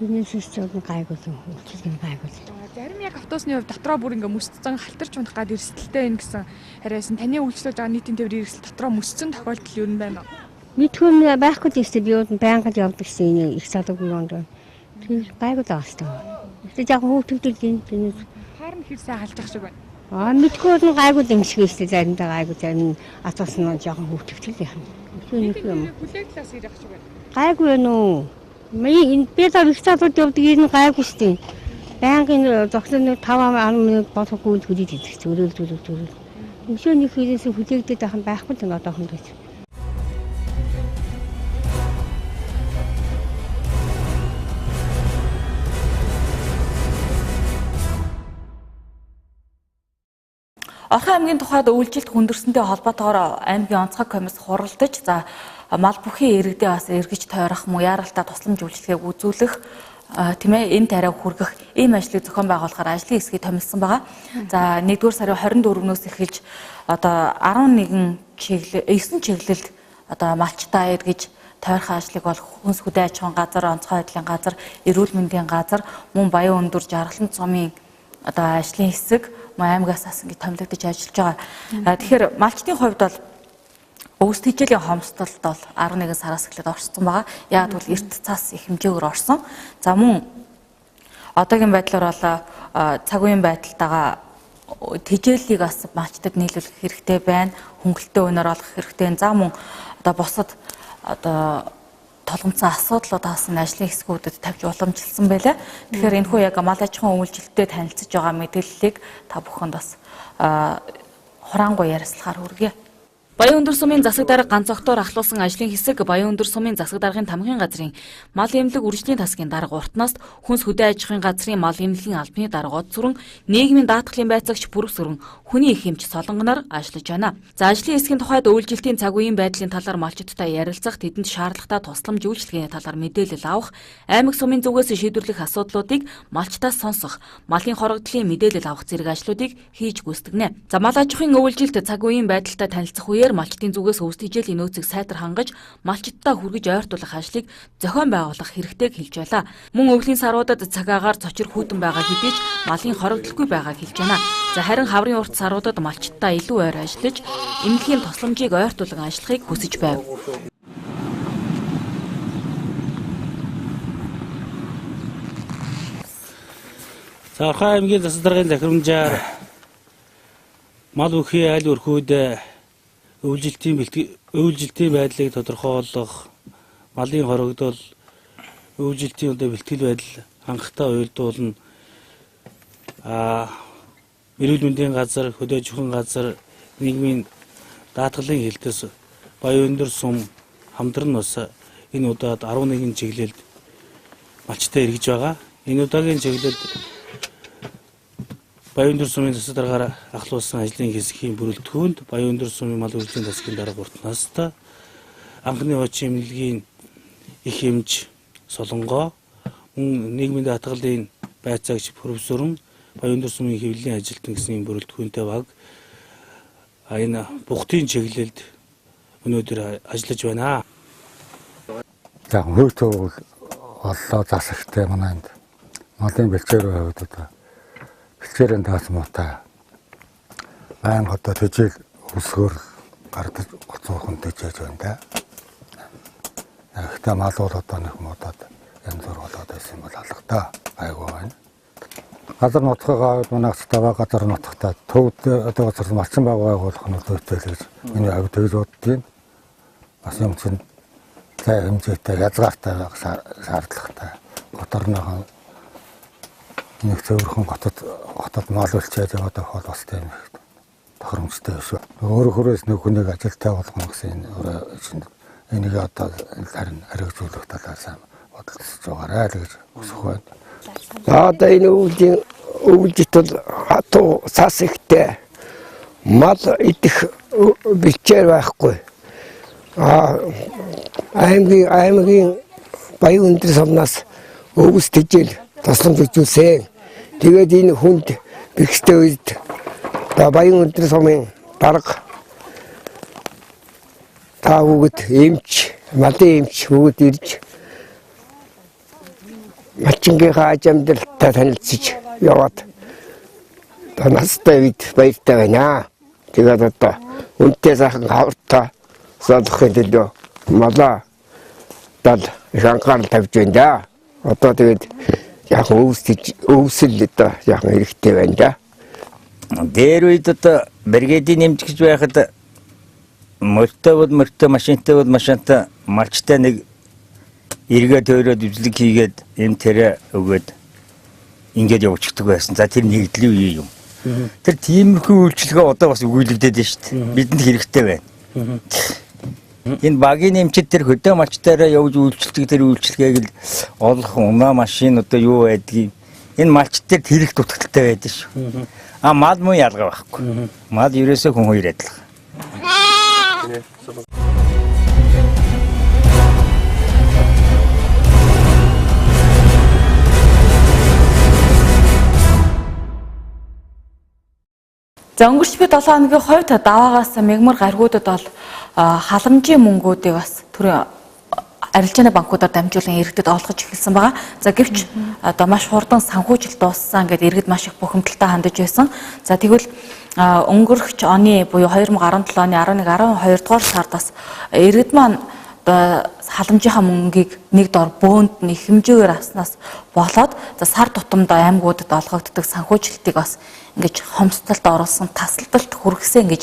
Тэрнээс ч нэг гайгүй юм. Үйлчилгээ гайгүй. Зарим яг автобусны хувьд дотроо бүр ингээ мөсцсөн халтарч унах гад эрсдэлтэй байна гэсэн харайсан таны үйлчлүүлж байгаа нийтийн тээврийн хэрэгсэл дотроо мөсцсөн тохиолдол юу байна вэ? Мэдгүй байхгүй гэсэн би юу байнгын явдаг гэсэн их салуугүй юм даа. Тэр гайгүй л аастай. Тэг яг хүүхдүүд энэ харин хэр сайн халж ах шиг байна. Мэдгүй нь гайгүй юм шиг эсвэл заримдаа гайгүй зарим автобус нь жоохон хүүхдүүд яах юм. Хүлээглээс ирэх шиг байна. Гайгүй байна уу? Би та их салууд явдаг энэ гайгүй шүү дээ. Байнгын зогсооны 5-10 минут болохгүй хүлээж идэх зөрөөл. Өшөөний хилээс хүлээгдээд байх нь байхгүй л одоохон гэж. Орхон аймгийн тухайд үйлчлэлт хүндэрсэнтэй холбоотойгоор аймгийн онцгой комисс хуралдаж за мал бүхий иргэдээ бас эргэж тойрох муяаралтай тусламж үйлчлэгийг үзүүлэх тийм ээ энэ тариаг хүргэх ийм ажлыг зохион байгуулахаар ажлын хэсгийг томилсон байгаа. За 1-р сарын 24-өөс эхэлж одоо 9 чиглэлд одоо малчтаа эргэж тойрох ажлыг бол хүнс хөдөө аж ахуйн газар, онцгой байдлын газар, эрүүл мэндийн газар, мөн баян өндөр жаргалан цомын одоо ажлын хэсэг аймагаас асан гэж томилогдож ажиллаж байгаа. Тэгэхээр малчтын хувьд бол өвс тэжээлийн хомсдолд бол 11 сараас эхлээд орсон байгаа. Яг бол эрт цас их хэмжээгээр орсон. За мөн одоогийн байдлаар бол цаг үеийн байдалтайгаа тэжээллийг бас малчтад нийлүүлэх хэрэгтэй байна. Хөнгөлөлтөө өнөр олох хэрэгтэй. За мөн одоо бусад одоо толгомцсон асуудлууд хасан ажлын хэсгүүдэд тавьж уламжилсан байлаа. Тэгэхээр энэ хүү яг мал аж ахуйн үйлчлэлтэй танилцж байгаа мэдээллийг та бүхэнд бас хураангуй ярилцлагаар хүргэе. Баян өндөр сумын засаг дарга ганц огтоор ахлуулсан ажлын хэсэг Баян өндөр сумын засаг даргын тамхин газрын мал эмнэлэг үржлийн тасгийн дарга уртнаас хүнс хөдөө аж ахуйн газрын мал эмнэлгийн албаны дарга од сүрэн нийгмийн даатгалын байцаагч бүрэг сүрэн хүний их эмч солонгоноор ажиллаж байна. За ажлын хэсгийн тухайд үйлчлэлтийн цаг үеийн байдлын талаар малчидтай ярилцах, тэдэнд шаардлагатай тусламж үйлчлэгээний талаар мэдээлэл авах, аймаг сумын зүгээс шийдвэрлэх асуудлуудыг малчтаас сонсох, малын хорогдлын мэдээлэл авах зэрэг ажлуудыг хийж гүйцэтгэнэ. За мал аж ахуйн үйлчлэлт цаг үеийн байдалтай танилцах үеэр малчтын зүгээс өвс хичээлийн нөөцийг сайтар хангаж, малчдаа хүргэж ойртуулах ажлыг зохион байгуулах хэрэгтэйг хэлж байлаа. Мөн өвлийн саруудад цагаагаар цочир хүйтэн байгаа хэдий ч малын хорогдлохгүй байгааг хэлж байна. За харин хаврын урт саруудад малчдаа илүү ойр ажиллаж, эмнэлгийн тусламжийг ойртуулан ажиллахыг хүсэж байв. За Орхон аймгийн засаг даргын захирамжаар мал бүхий аль өрхүүд өвлжилтийн байдлыг тодорхойлох, малын хорогдол, өвлжилтийн бэлтгэл байдал хангалттай уялдуулна. Эрүүл мэндийн газар, хөдөө аж ахуйн газар, нийгмийн даатгалын хэлтэс Баян өндөр сум хамтран бас энэ удаад 11 чиглэлд малчтай эргэж байгаа. Энэ удаагийн чиглэлд Баян өндөр сумын засаг даргаар ахлуулсан ажлын хэсгийн бүрэлдэхүүнд Баян өндөр сумын мал үржлийн тасгийн дарга уртнаас анхны очийн эмнэлгийн их эмч солонгоо, нийгмийн даатгалын байцаагч профессор Баян өндөр сумын хэвлэлийн ажилтан гэсэн бүрэлдэхүүнтэй баг энэ бухтын чиглэлд өнөөдөр ажиллаж байна. За хөөтөө оллоо засагтай манайд малын бэлчээр хувьд одоо бэлчээрэн таас муутай байн одоо төжил өсгөр гардаж гоцоохон төжиж байна да. Гэхдээ мал бол одоо нэг муудаад янз бүр болоод байсан бол алгадаа айгуу байна. Газар нутгаа манайх таваа газар нутгата төвд одоо газар малчин байгуулах болох нь зүйтэй гэж миний хувьд тэгж боддیں۔ Бас юм чинь цай хэмжээтэй язгаартай байх шаардлагатай. Готорныхон нэг цэвэрхэн хотод мал үлчээд яваад байх бол бас тийм тохиромжтой шүү. Өөрөөрөөс нэг хүнийг ажилтаа болгоно гэсэн энийг одоо харин хэрэгжүүлэх талаар сайн бодолцож байгаарай гэж хүсэх байна. Одоо энэ өвлжит бол хатуу цас ихтэй мал идэх бэлчээр байхгүй. Аймгийн Баян өндөр сумнаас өвс тэжээл тусламж үзүүлсэн. Тэгээд энэ хүнд бэлчтэй үед Баян өндөр сумын дарга та бүгд эмч, малын эмч бүгд ирж малчингийнхаа аж амьдралтай танилцж яваад настай үед баяртай байна. Тэгээд одоо үнтэй сайхан хавртай солихын төлөө малаа дал их анхаарал тавьж байна да. Одоо тэгээд яг өвсөл одоо яг хэрэгтэй байна да. Дээр үед одоо бригадийн нэмж гэж байхад мөртөө машинтай машинтай малчтай нэг эргээд төрөөд үзлэг хийгээд эм тэрэ өгөөд ингээд явуулчихдаг байсан. За тэр нэгдлийн үе юм. Тэр тиймэрхүү үйлчлэгээ одоо бас өгүүлэгдээд байна шүү дээ. Бидэнд хэрэгтэй байна. Энэ багийн нэмчид тэр хөдөө малчтайраа явж үйлчлдэг тэр үйлчлэгээг л олох унаа машин одоо юу байдгийг энэ малчт тэр хэрэг дутагдaltaй байдаг шүү. Мал муу ялгаа байхгүй. Мал ерөөсөө хүн хоёр адилхан. За өнгөрч би 7 хоногийн хувьд даваагаас мягмар гаргуудад бол халамжийн мөнгүүдийг бас төрийн арилжааны банкудаар дамжуулан иргэдэд олгож эхэлсэн байгаа. За гэвч одоо маш хурдан санхүүжилт дууссан гэдэг иргэд маш их бухимдалтай хандаж байсан. За тэгвэл өнгөрч оны буюу 2017 оны 11-12 дугаар сард бас иргэд маань халамжийнхаа мөнгийг нэг дор бөөнд нь их хэмжээгээр авснаас болоод за сар тутамд аймагуудад олгогддог санхүүжилтийг бас ингэж хомсдолд оруулсан тасалдалт хүргэсэн гэж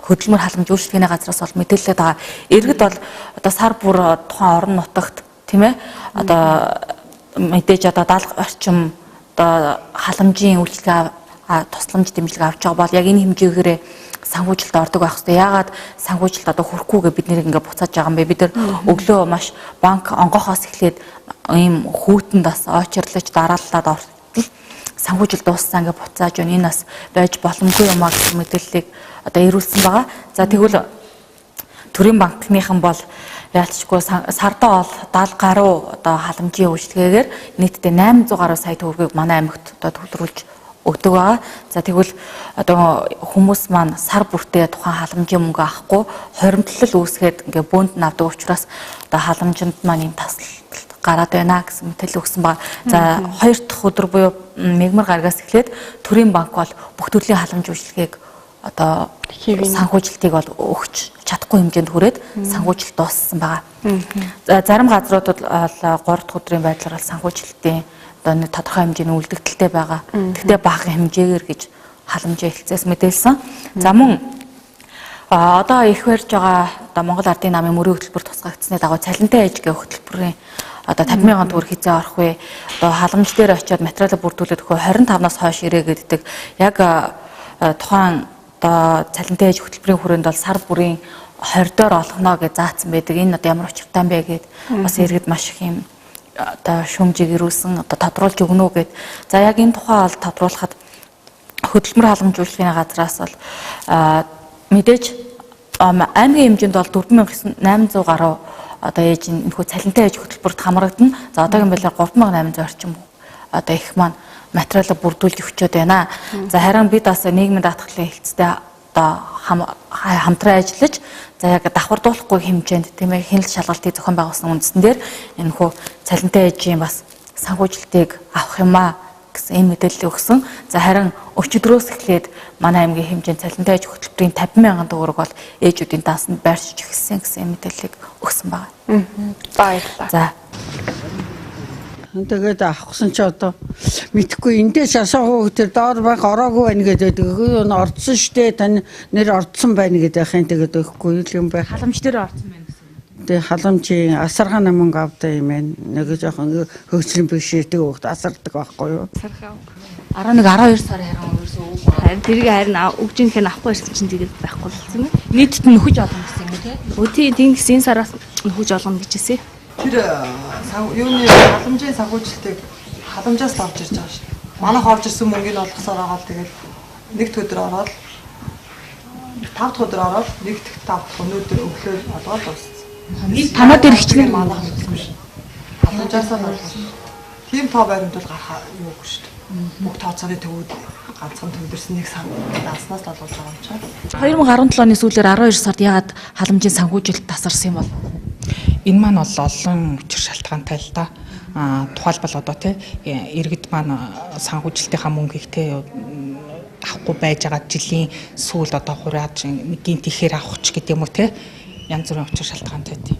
хөдөлмөр халамж үйлчлэгээний газраас бол мэдээлэлээ байгаа. Иргэд бол одоо сар бүр тухайн орон нутагт тийм ээ одоо мэдээж одоо даалга орчим одоо халамжийн үйлчлэгээ тусламж дэмжлэг авч байгаа бол яг энэ хэмжээгээр санхүүжилт ордог байх хэрэгтэй. Яагаад санхүүжилт одоо хүрэхгүйгээ бид нэр ингээ буцааж байгаа юм бэ? Бид нар өглөө маш банк онгохоос эхлээд ийм хүүтэнд бас очирлаж дарааллаад ортол санхүүжилт дууссан ингээ буцааж байна. Энэ бас байж боломжгүй юм а гэсэн мэдээллийг одоо ирүүлсэн байгаа. За тэгвэл төрийн банкныхан бол яалтчгүй сардаа бол 70 гаруй одоо халамжийн үйлчлэгээр нийтдээ 800 гаруй сая төгрөгийг манай аймагт одоо төвлөрүүлж өгдөг байгаа. За тэгвэл одоо хүмүүс маань сар бүртээ тухайн халамжийн мөнгө авахгүй хоримтлал үүсгээд ингээ бөөнд нь авдаг учраас одоо халамжинд маань юм тасалт гараад байна гэсэн мэдээлэл өгсөн байна. За 2 дахь өдөр буюу мегмар гарагаас эхлээд төрийн банк бол бүх төрлийн халамж үйлчлэгийг одоо санхүүжилтийг бол өгч чадахгүй хэмжээнд хүрээд санхүүжилт дууссан байгаа. За зарим газруудад бол 3 дахь өдрийн байдлаар санхүүжилтийн одоо нэг тодорхой хэмжээний үлдэгдэлтэй байгаа. Тэгтээ бага хэмжээгээр гэж халамжийн хэлцээс мэдээлсэн. За мөн одоо их барьж байгаа одоо Монгол Ардын намын мөрийн хөтөлбөр тусгагдсны дагуу цалинтай ээж гэх хөтөлбөрийн одоо 50,000 төгрөг хязээ орох вэ? Одоо халамж дээр очиод материалаа бүрдүүлээд өгөө 25-наас хойш ирээ гэдэг яг тухайн одоо цалинтай ээж хөтөлбөрийн хүрээнд бол сар бүрийн 20 доор олгоно гэж заасан байдаг. Энэ одоо ямар учиртай юм бэ гэд бас иргэд маш их юм одоо шүүмжийг ирүүлсэн одоо тодруулж өгнө үү гэд. За яг энэ тухай бол тодруулахад хөтөлмөр халамж үйлчлэгээний газраас бол мэдээж аймгийн хэмжээнд бол 4,800 гаруй одоо ээж энэхүү цалинтай ээж хөтөлбөрт хамрагдана. За одоогийн байдлаар 3,800 орчим одоо их маань материалаа бүрдүүлж өгчөөд байна. За харин бид бас нийгмийн даатгалын хэлцтэй одоо хамтран ажиллаж за яг давхардуулахгүй хэмжээнд тийм ээ хяналт шалгалтыг зохион байгуулсан үндсэн дээр энэхүү цалинтай ээжийн бас санхүүжилтийг авах юмаа гэсэн энэ мэдээлэл өгсөн. За харин өчигдрөөс эхлээд манай аймгийн хэмжээнд цалинтай ээж хөтөлбөрийн 50,000 төгрөг бол ээжүүдийн даасанд байршиж эхэлсэн гэсэн мэдээллийг өгсөн байна. Баярлалаа. За тэгээд авахсан ч одоо мэдхгүй эндээс асуух тэр доор байх ороогүй байна гэдэг энэ ордсон штэ тань нэр ордсон байна гэдэг ахын тэгээд өгөхгүй юм бай. Халамж дээр орсон байна гэсэн. Тэгээд халамжийн асаргаа наманг авдаг юм байна. Нэг жоохон хөгжлийн бишээтэй хөвгт асардаг байхгүй юу? Сархаа. 11 12 сар харин ерөөсөө өгөө. Харин тэрийг харин өгж ийн хэн авахгүй ирсэн чинь тэгээд байхгүй болсон юм. Нийтэд нь нөхөж олно гэсэн юм тий. Өтийн тэнгис энэ сараас нөхөж олгоно гэжсэн. Тэр юуны халамжийн санхүүжилтийг халамжаас л орж ирж байгаа шүү дээ. Манайх орж ирсэн мөнгөний олгосоор байгаа л тэгэл нэг өдөр ороод 5 дахь өдөр ороод нэг дахь 5 дахь өнөөдөр өглөө олгоод дууссан. Танаа дээр хичнээн манайх мэдсэн шүү. Халамжаас л олгосон. Тийм тоо баримт бол гарах юугүй шүү дээ. Бүх тооцооны төвүүд ганцхан төвлөрсөн нэг сан дааснаас л олгож байгаа юм чинь. 2017 оны сүүлээр 12 сард ягаад халамжийн санхүүжилт тасарсан юм бол? Энэ маань бол олон учир шалтгаантай л да. Тухайлбал одоо тий иргэд маань санхүүжилтийнхаа мөнгийг тий авахгүй байж байгаа жилийн сүүлд одоо хураад гинт ихээр авах ч гэдэг юм уу тий янз бүрийн учир шалтгаантай тий.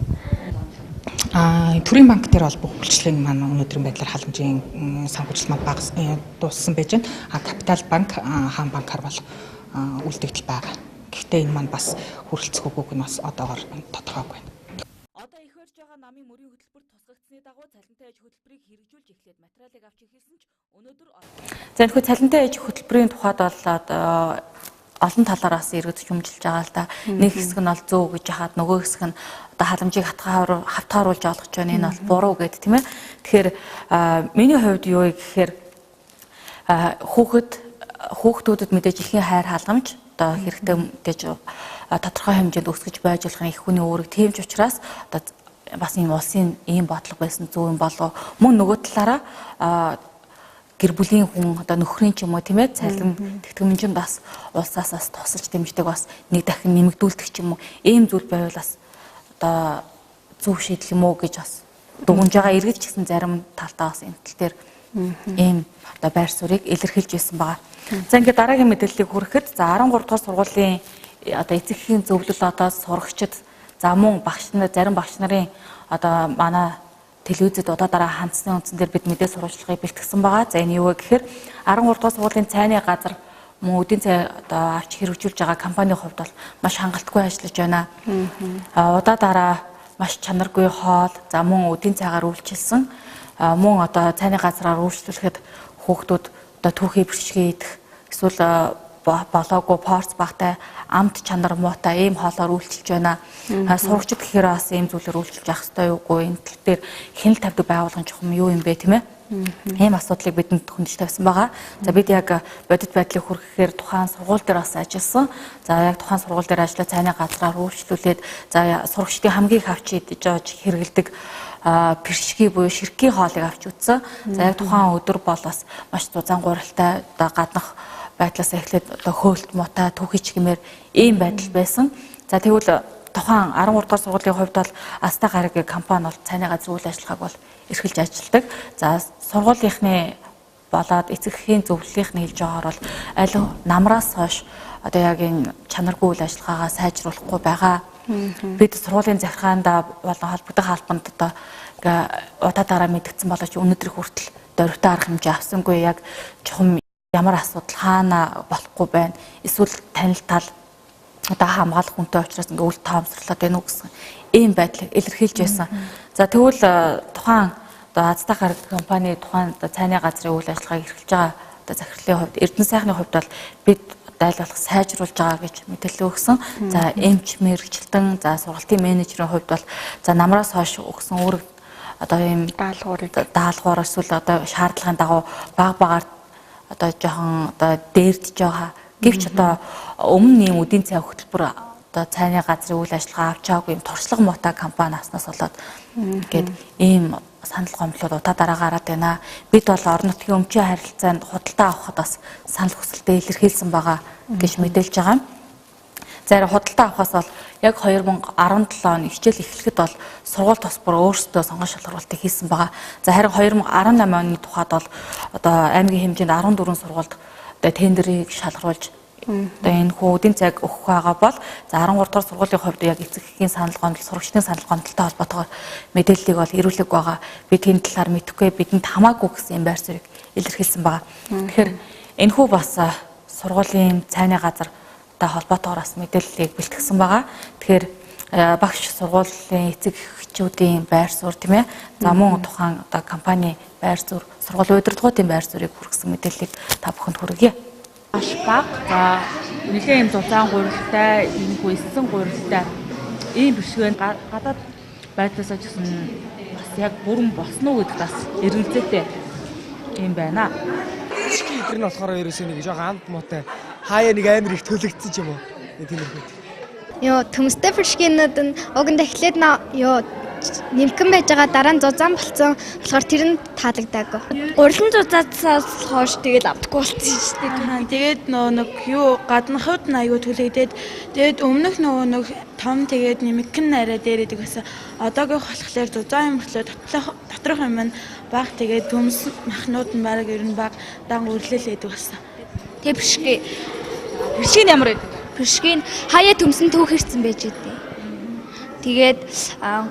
Төрийн банк дээр бол бүх үйлчлэгийн маань өнөөдрийн байдлаар халамжийн санхүүжилт маань багас дууссан байж байна. Капитал банк хаан банкар бол үлдэгдэл байгаа. Гэхдээ энэ маань бас хүрэлцэхүүг нь бас одоогоор тодорхойгүй байна. Намын мөрийн хөтөлбөр тусгагдсны дагуу цалинтай ээж хөтөлбөрийг хэрэгжүүлж эхлээд материалыг авч эхэлсэн ч өнөөдөр за энэ цалинтай ээж хөтөлбөрийн тухайд бол олон талаараас иргэд шүмжилж байгаа л да. Нэг хэсэг нь бол зөв гэж хаад нөгөө хэсэг нь одоо халамжийг хавтааруулж олгож байна. Энэ бол буруу гэд тийм ээ. Тэгэхээр миний хувьд юу гэхээр хүүхдүүдэд мэдээж ихийн хайр халамж одоо хэрэгтэй мэдээж тодорхой хэмжээнд өсгөж байж болох их хүний өөрөг тийм ч учраас одоо бас энэ улсын ийм бодлого байсан зөв юм болов мөн нөгөө талаараа гэр бүлийн хүн одоо нөхрийн ч юм уу тийм ээ цалин тэтгэмжинд бас улсаас бас тусалж дэмждэг бас нэг дахин нэмэгдүүлдэг ч юм уу ийм зүйл байвал бас одоо зөв шийдэл юм уу гэж бас дугунж байгаа иргэд ч гэсэн зарим талтаа бас энэ тал дээр ийм одоо байр суурийг илэрхийлж байсан байгаа. За ингээд дараагийн мэдээллийг хүрэхэд за 13 дугаар сургуулийн одоо эцэгхийн зөвлөл одоо сурагчид за мөн зарим багш нарын одоо манай телевизэд удаа хандсны үндсэн дээр бид мэдээ сурвалжлагыг бэлтгэсэн байгаа. За энэ юу вэ гэхээр 13 дугаар сургуулийн цайны газар мөн эдийн засаг одоо авч хэрэгжүүлж байгаа компанийн хувьд бол маш хангалтгүй ажиллаж байна. Удаа дараа маш чанаргүй хоол, за мөн эдийн засгаар үйлчилсэн, мөн одоо цайны газраар үйлчлүүлэхэд хүүхдүүд одоо түүхий бэрхшгээ идэх, эсвэл болоогүй порц багтай, амт чанар муутай ийм хоолоор үйлчилж байна. Сурагчид гэхээр бас ийм зүйлээр үйлчилж явах хэрэгтэй юугүй, энэ тал дээр хяналт тавьдаг байгууллагын чухам юу юм бэ, тийм ээ? Ийм асуудлыг бидэнд хөндөж тавьсан байгаа. За бид яг бодит байдлыг хүргэхээр тухайн сургууль дээр бас ажилласан. За яг тухайн сургууль дээр ажиллаж цайны газраар үйлчлүүлээд за сурагчдын хамгийн их авч идэж хэрэгэлдэг бэршги буюу ширхгийн хоолыг авч үзсэн. За яг тухайн өдөр бол бас маш зузаан гуралтай, одоо гаднах байдлаас эхлээд одоо хөөлт муутай, түүхийч гэмээр ийм байдал байсан. За тэгвэл тухайн 13 дугаар сургуулийн хувьд бол Аста гарагийн компани бол цайны газрын үйл ажиллагааг бол эрхэлж ажилладаг. За сургуулийнхны болоод эцэг эхийн зөвлөлийнх нь хэлж байгаагаар бол аль намраас хойш одоо яг энэ чанаргүй үйл ажиллагаагаа сайжруулахгүй байгаа. Бид сургуулийн захиргаанда болон холбогдох албанд одоо удаа дараа мэдгдсэн боловч өнөөдрийг хүртэл дөрвтэй арга хэмжээ авсангүй, яг чухам ямар асуудал хаана болохгүй байна, эсвэл танил тал одоо хамгаалах хүнтэй учраас ингээ үл таамсарлаад байна уу гэсэн ийм байдлыг илэрхийлж байсан. За тэгвэл тухайн одоо Азтай гараг компани тухайн одоо цайны газрын үйл ажиллагааг эрхэлж байгаа одоо захирлын хувьд, Эрдэнэ сайхны хувьд бол бид айл болох сайжруулж байгаа гэж мэдээлэл өгсөн. За эмч мэрэгчлэн, за сургалтын менежерийн хувьд бол за намраас хойш өгсөн үүрэг одоо ийм даалгавар эсвэл одоо шаардлагын дагуу баг одоо жоохон одоо дээрдж байгаа. Гэвч одоо өмнө нь ийм эдийн засгийн хөтөлбөр одоо цайны газрын үйл ажиллагаа авч байгаагүй ийм туршлага муутай компани аснаас болоод ингээд ийм санал гомдлууд удаа дараа гараад байна. Бид бол орон нутгийн өмчийн харилцаанд худалдаа авахд бас санал хүсэлтэд илэрхийлсэн байгаа гэж мэдээлж байгаа. За худалдаа авахаас бол яг 2017 оны хичээл эхлэхэд бол сургууль тус бүр өөрсдөө сонгон шалгуулалтыг хийсэн байгаа. За харин 2018 оны тухайд бол одоо аймгийн хэмжээнд 14 сургуульд одоо тендерийг шалгаруулж одоо энэ эдийн засаг өгөх байгаа бол за 13 дугаар сургуулийн хувьд яг эцэг эхийн санал гомдол, сурагчдын санал гомдолтой холбоотойгоор мэдээллийг бол ирүүлэг байгаа. Бид энэ талаар мэдэхгүй, бидэнд хамаагүй гэсэн юм байр суурийг илэрхийлсэн байгаа. Тэгэхээр энэхүү бас сургуулийн цайны газар холбоотойгоор бас мэдээллийг бэлтгэсэн байгаа. Тэгэхээр багш сургуулийн эцэг эхчүүдийн байр суурь тийм ээ. За мөн тухайн одоо компани байр суурь, сургуулийн удирдлагуудын байр суурийг хүргэсэн мэдээллийг та бүхэнд хүргье. Маш бага. За нэлээд юм зузаан гурилтай, энэхүү эссэн гурилтай ийм бэршгээр гадаад байдлаас ч гэсэн бас яг бүрэн босноо гэдэг бас эргэлзээтэй юм байна. Бэршгийн идэр нь болохоор ерөөсөө нэг жоохон амт муутай, хаяа нэг амар их төлөгдсөн юм уу? Тиймэрхүү. Йоо, төмстэй бэршгийнүүд нь уг нь эхлээд нэмхэн байж байгаа, дараа нь зузаан болцсон болохоор тэр нь таалагдаагүй. Гурилан зузаацаас хойш тэгээд авдаггүй болсон шүү дээ. Тэгээд нэг юу гаднахад нь аягүй төлөгдөөд тэгээд өмнөх нэг том тэгээд нэмхэн арай дээр идэг байсан. Одоогийн болохоор зузаан юм болохоор доторх юм нь баг, тэгээд төмс махнууд нь бараг ер нь баг дан үрлэлээд байсан. Тэг бэршгийн ямар байдаг? Бэршгийн хаяа төмсөн түүх ирсэн байж идэв. Тэгээд